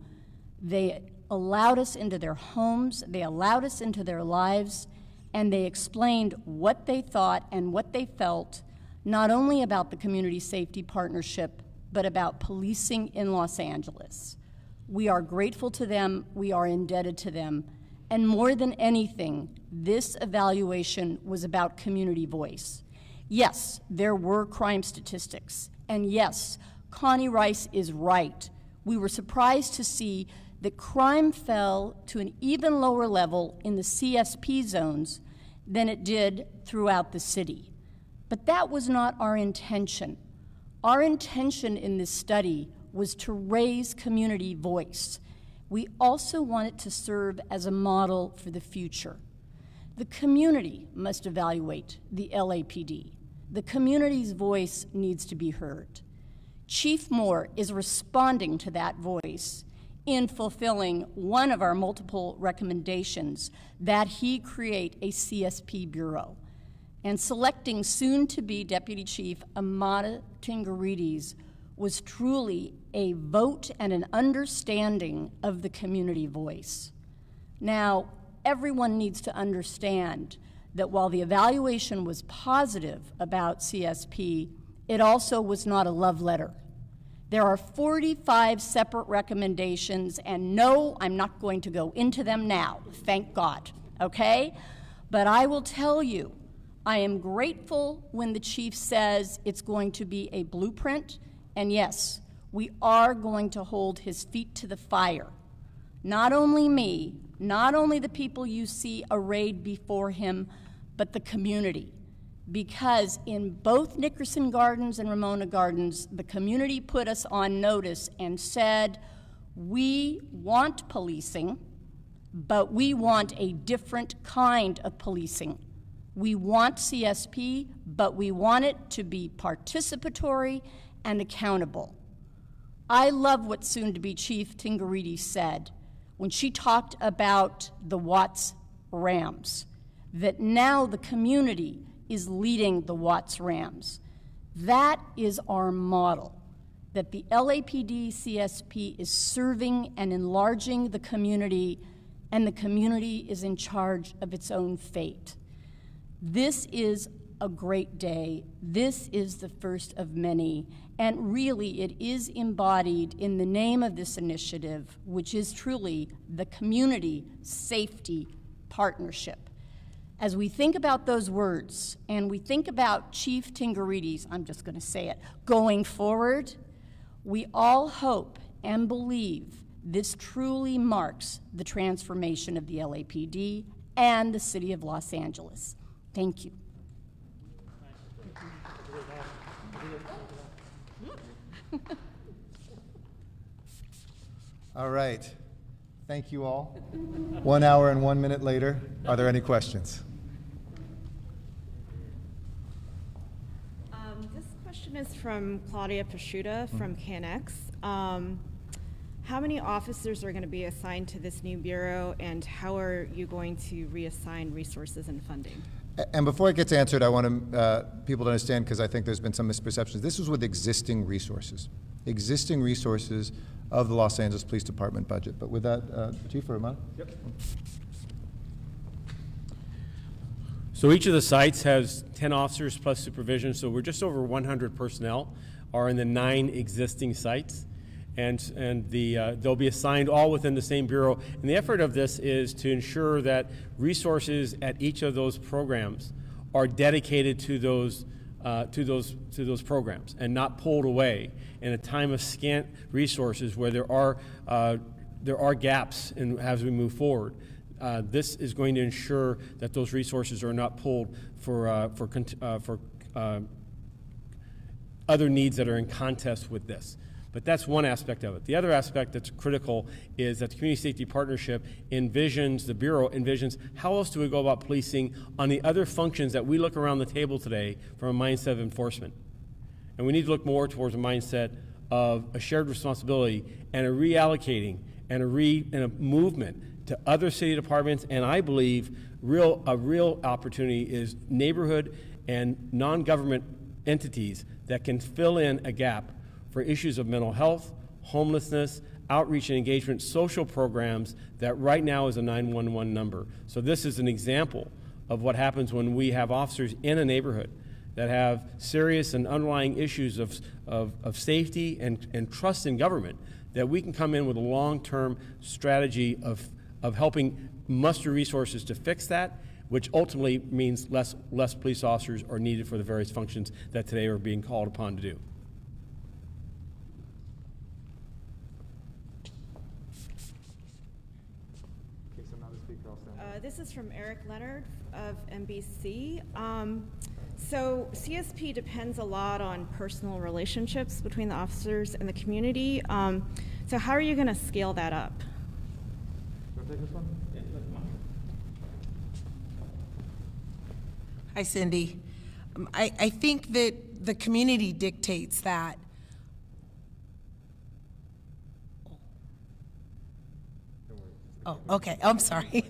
they allowed us into their homes, they allowed us into their lives, and they explained what they thought and what they felt, not only about the Community Safety Partnership, but about policing in Los Angeles. We are grateful to them, we are indebted to them, and more than anything, this evaluation was about community voice. Yes, there were crime statistics, and yes, Connie Rice is right. We were surprised to see that crime fell to an even lower level in the CSP zones than it did throughout the city. But that was not our intention. Our intention in this study was to raise community voice. We also want it to serve as a model for the future. The community must evaluate the LAPD. The community's voice needs to be heard. Chief Moore is responding to that voice in fulfilling one of our multiple recommendations that he create a CSP bureau. And selecting soon-to-be Deputy Chief Amada Tingaritis was truly a vote and an understanding of the community voice. Now, everyone needs to understand that while the evaluation was positive about CSP, it also was not a love letter. There are 45 separate recommendations, and no, I'm not going to go into them now, thank God, okay? But I will tell you, I am grateful when the chief says it's going to be a blueprint, and yes, we are going to hold his feet to the fire. Not only me, not only the people you see arrayed before him, but the community. Because in both Nickerson Gardens and Ramona Gardens, the community put us on notice and said, we want policing, but we want a different kind of policing. We want CSP, but we want it to be participatory and accountable. I love what soon-to-be Chief Tingaritis said when she talked about the Watts Rams, that now the community is leading the Watts Rams. That is our model, that the LAPD CSP is serving and enlarging the community, and the community is in charge of its own fate. This is a great day. This is the first of many, and really it is embodied in the name of this initiative, which is truly the Community Safety Partnership. As we think about those words, and we think about Chief Tingaritis, I'm just going to say it, going forward, we all hope and believe this truly marks the transformation of the LAPD and the city of Los Angeles. Thank you. All right. Thank you all. 1 hour and 1 minute later, are there any questions? This question is from Claudia Pasciuta from CanX. How many officers are going to be assigned to this new bureau, and how are you going to reassign resources and funding? And before it gets answered, I want people to understand, because I think there's been some misperceptions. This was with existing resources of the Los Angeles Police Department budget. But with that, Chief or Amada? Yep. So each of the sites has 10 officers plus supervision, so we're just over 100 personnel are in the 9 existing sites. And they'll be assigned all within the same bureau. And the effort of this is to ensure that resources at each of those programs are dedicated to those programs and not pulled away in a time of scant resources where there are gaps as we move forward. This is going to ensure that those resources are not pulled for other needs that are in contest with this. But that's one aspect of it. The other aspect that's critical is that the Community Safety Partnership the Bureau envisions how else do we go about policing on the other functions that we look around the table today from a mindset of enforcement. And we need to look more towards a mindset of a shared responsibility and a reallocating and a movement to other city departments. And I believe a real opportunity is neighborhood and non-government entities that can fill in a gap for issues of mental health, homelessness, outreach and engagement, social programs that right now is a 911 number. So this is an example of what happens when we have officers in a neighborhood that have serious and underlying issues of safety and trust in government, that we can come in with a long-term strategy of helping muster resources to fix that, which ultimately means less police officers are needed for the various functions that today are being called upon to do. This is from Eric Leonard of NBC. So CSP depends a lot on personal relationships between the officers and the community. So how are you going to scale that up? Hi, Cindy. I think that the community dictates that. Oh, okay. I'm sorry.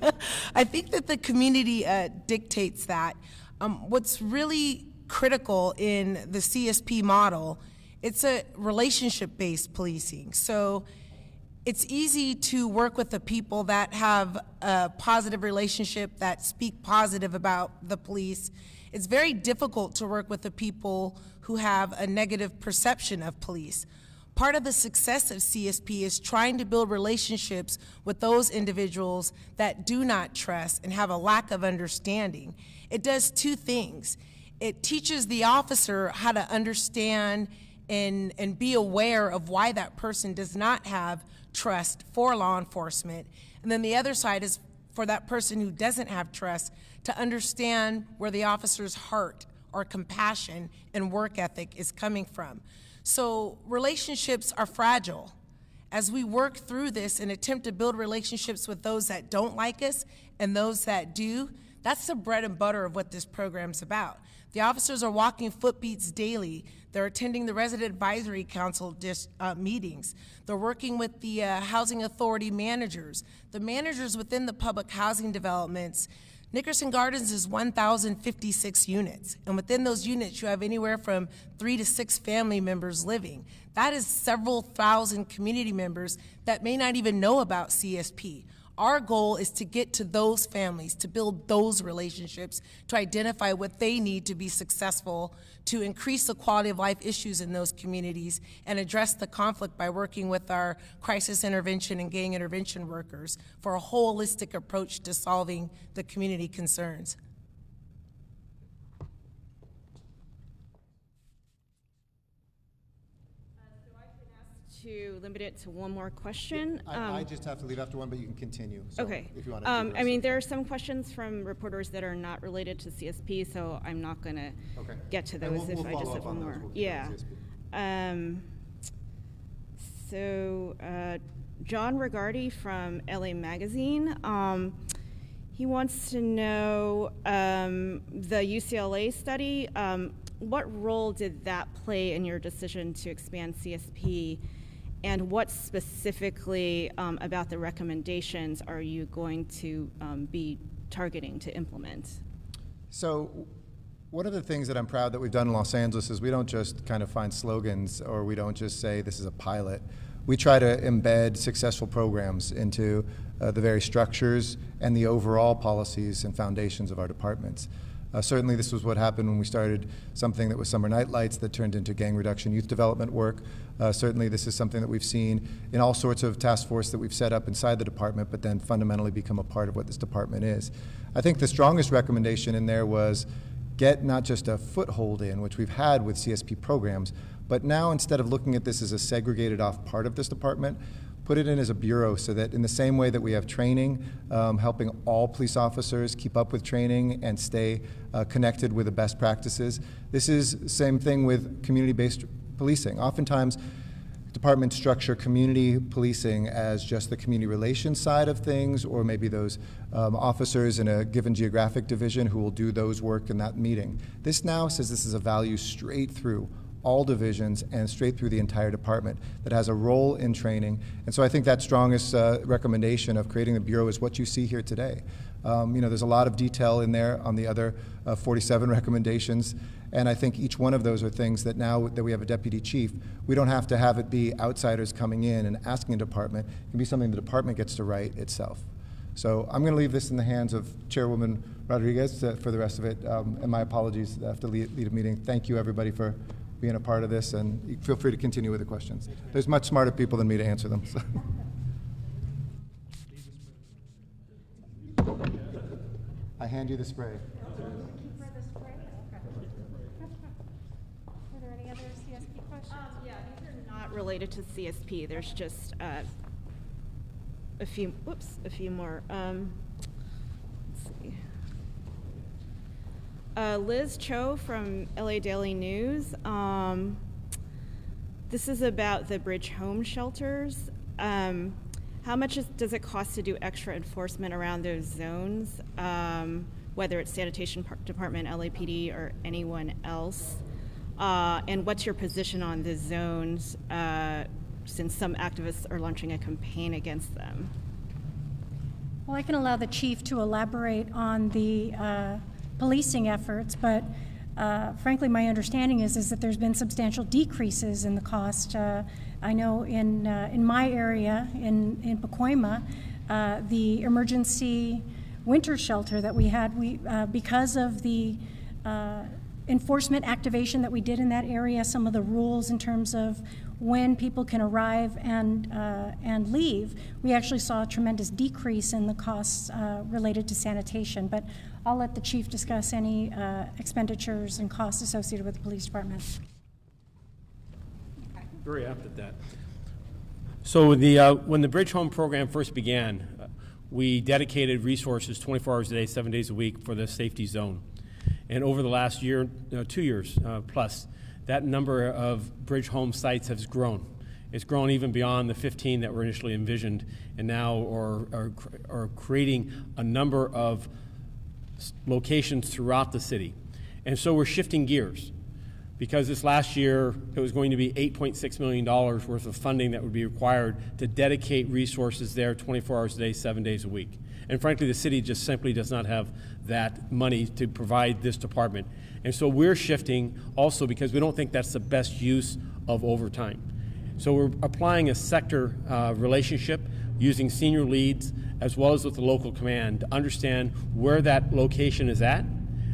I think that the community dictates that. What's really critical in the CSP model, it's a relationship-based policing. So it's easy to work with the people that have a positive relationship, that speak positive about the police. It's very difficult to work with the people who have a negative perception of police. Part of the success of CSP is trying to build relationships with those individuals that do not trust and have a lack of understanding. It does two things. It teaches the officer how to understand and be aware of why that person does not have trust for law enforcement. And then the other side is for that person who doesn't have trust to understand where the officer's heart or compassion and work ethic is coming from. So relationships are fragile. As we work through this and attempt to build relationships with those that don't like us and those that do, that's the bread and butter of what this program's about. The officers are walking footbeats daily. They're attending the Resident Advisory Council meetings. They're working with the Housing Authority managers, the managers within the public housing developments. Nickerson Gardens is 1,056 units, and within those units you have anywhere from 3 to 6 family members living. That is several thousand community members that may not even know about CSP. Our goal is to get to those families, to build those relationships, to identify what they need to be successful, to increase the quality of life issues in those communities, and address the conflict by working with our crisis intervention and gang intervention workers for a holistic approach to solving the community concerns. To limit it to one more question. I just have to leave after one, but you can continue. So Okay. If you want to I mean, there are some questions from reporters that are not related to CSP, so I'm not going to get to And those if I just have one more. Yeah. John Regardi from LA Magazine, he wants to know the UCLA study. What role did that play in your decision to expand CSP? And what specifically about the recommendations are you going to be targeting to implement? So one of the things that I'm proud that we've done in Los Angeles is we don't just kind of find slogans, or we don't just say this is a pilot. We try to embed successful programs into the very structures and the overall policies and foundations of our departments. Certainly this was what happened when we started something that was summer night lights that turned into gang reduction youth development work. Certainly this is something that we've seen in all sorts of task force that we've set up inside the department, but then fundamentally become a part of what this department is. I think the strongest recommendation in there was get not just a foothold in, which we've had with CSP programs, but now instead of looking at this as a segregated off part of this department, put it in as a bureau so that in the same way that we have training, helping all police officers keep up with training and stay connected with the best practices. This is the same thing with community-based policing. Oftentimes, departments structure community policing as just the community relations side of things, or maybe those officers in a given geographic division who will do those work in that meeting. This now says this is a value straight through all divisions and straight through the entire department that has a role in training. And so I think that strongest recommendation of creating the Bureau is what you see here today. There's a lot of detail in there on the other 47 recommendations, and I think each one of those are things that now that we have a deputy chief, we don't have to have it be outsiders coming in and asking a department. It can be something the department gets to write itself. So I'm going to leave this in the hands of Chairwoman Rodriguez for the rest of it, and my apologies I have to lead a meeting. Thank you, everybody, for being a part of this, and feel free to continue with the questions. There's much smarter people than me to answer them. So. I hand you the spray. Are there any other CSP questions? Yeah, these are not related to CSP. There's just a few more. Let's Liz Cho from LA Daily News. This is about the Bridge Home shelters. How much does it cost to do extra enforcement around those zones, whether it's Sanitation Department, LAPD, or anyone else? And what's your position on the zones, since some activists are launching a campaign against them? Well, I can allow the chief to elaborate on the policing efforts, but frankly, my understanding is that there's been substantial decreases in the cost. I know in my area, in Pacoima, the emergency winter shelter that we had, because of the enforcement activation that we did in that area, some of the rules in terms of when people can arrive and leave, we actually saw a tremendous decrease in the costs related to sanitation. But I'll let the chief discuss any expenditures and costs associated with the police department. Very apt at that. So when the Bridge Home program first began, we dedicated resources 24 hours a day, 7 days a week for the safety zone. And over the last year, 2 years plus, that number of Bridge Home sites has grown. It's grown even beyond the 15 that were initially envisioned, and now are creating a number of locations throughout the city. And so we're shifting gears, because this last year it was going to be $8.6 million worth of funding that would be required to dedicate resources there 24 hours a day, 7 days a week. And frankly, the city just simply does not have that money to provide this department. And so we're shifting also because we don't think that's the best use of overtime. So we're applying a sector relationship using senior leads as well as with the local command to understand where that location is at,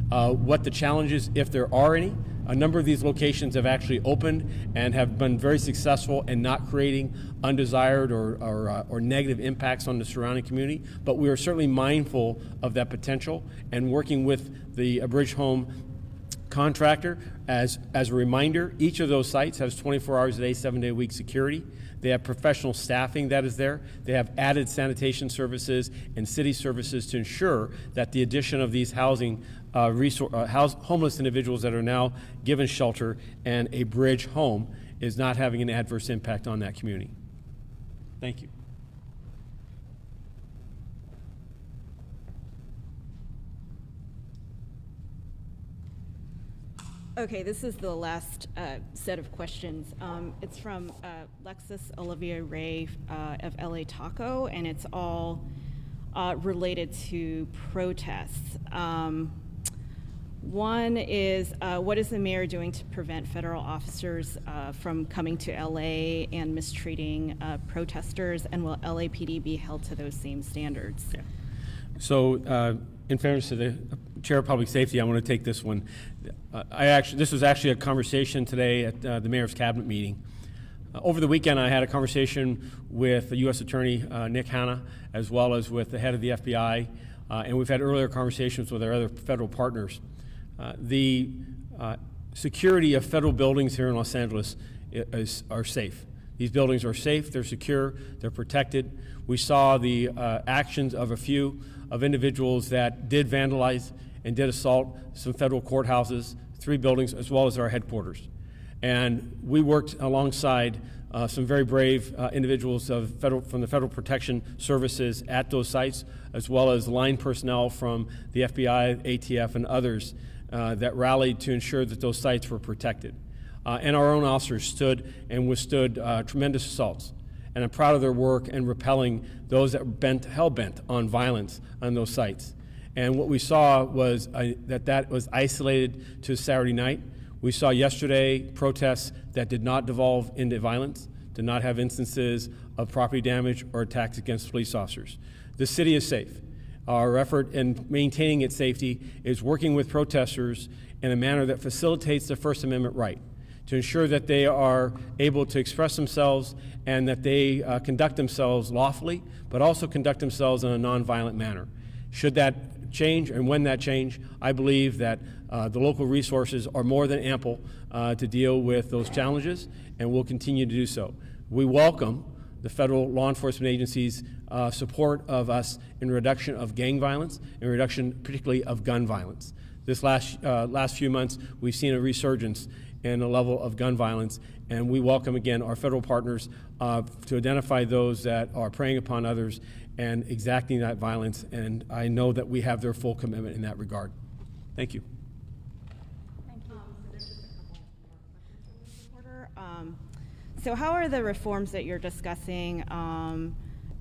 what the challenges, if there are any. A number of these locations have actually opened and have been very successful in not creating undesired or negative impacts on the surrounding community, but we are certainly mindful of that potential and working with the Bridge Home contractor. As a reminder, each of those sites has 24 hours a day, 7 day a week security. They have professional staffing that is there. They have added sanitation services and city services to ensure that the addition of these homeless individuals that are now given shelter and a Bridge Home is not having an adverse impact on that community. Thank you. Okay, this is the last set of questions. It's from Lexus Olivia Ray of LA Taco, and it's all related to protests. One is, what is the mayor doing to prevent federal officers from coming to LA and mistreating protesters, and will LAPD be held to those same standards? Yeah. So, in fairness to the Chair of Public Safety, I want to take this one. This was actually a conversation today at the Mayor's Cabinet meeting. Over the weekend, I had a conversation with the U.S. Attorney, Nick Hanna, as well as with the head of the FBI, and we've had earlier conversations with our other federal partners. The security of federal buildings here in Los Angeles are safe. These buildings are safe, they're secure, they're protected. We saw the actions of a few of individuals that did vandalize and did assault some federal courthouses, 3 buildings, as well as our headquarters. And we worked alongside some very brave individuals from the Federal Protection Services at those sites, as well as line personnel from the FBI, ATF, and others that rallied to ensure that those sites were protected. And our own officers stood and withstood tremendous assaults. And I'm proud of their work in repelling those that were hell-bent on violence on those sites. And what we saw was that was isolated to Saturday night. We saw yesterday protests that did not devolve into violence, did not have instances of property damage or attacks against police officers. The city is safe. Our effort in maintaining its safety is working with protesters in a manner that facilitates the First Amendment right, to ensure that they are able to express themselves and that they conduct themselves lawfully, but also conduct themselves in a nonviolent manner. Should that change, and when that change, I believe that the local resources are more than ample to deal with those challenges, and will continue to do so. We welcome the federal law enforcement agencies' support of us in reduction of gang violence and reduction particularly of gun violence. This last few months, we've seen a resurgence in the level of gun violence, and we welcome again our federal partners to identify those that are preying upon others and exacting that violence, and I know that we have their full commitment in that regard. Thank you. So how are the reforms that you're discussing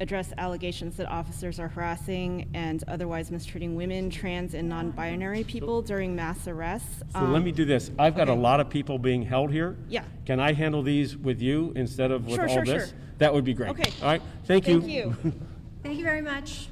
address allegations that officers are harassing and otherwise mistreating women, trans, and non-binary people during mass arrests? So let me do this. I've got a lot of people being held here. Yeah. Can I handle these with you instead of with Sure, all sure, this? sure. That would be great. Okay. All right. Thank you. Thank you. Thank you very much.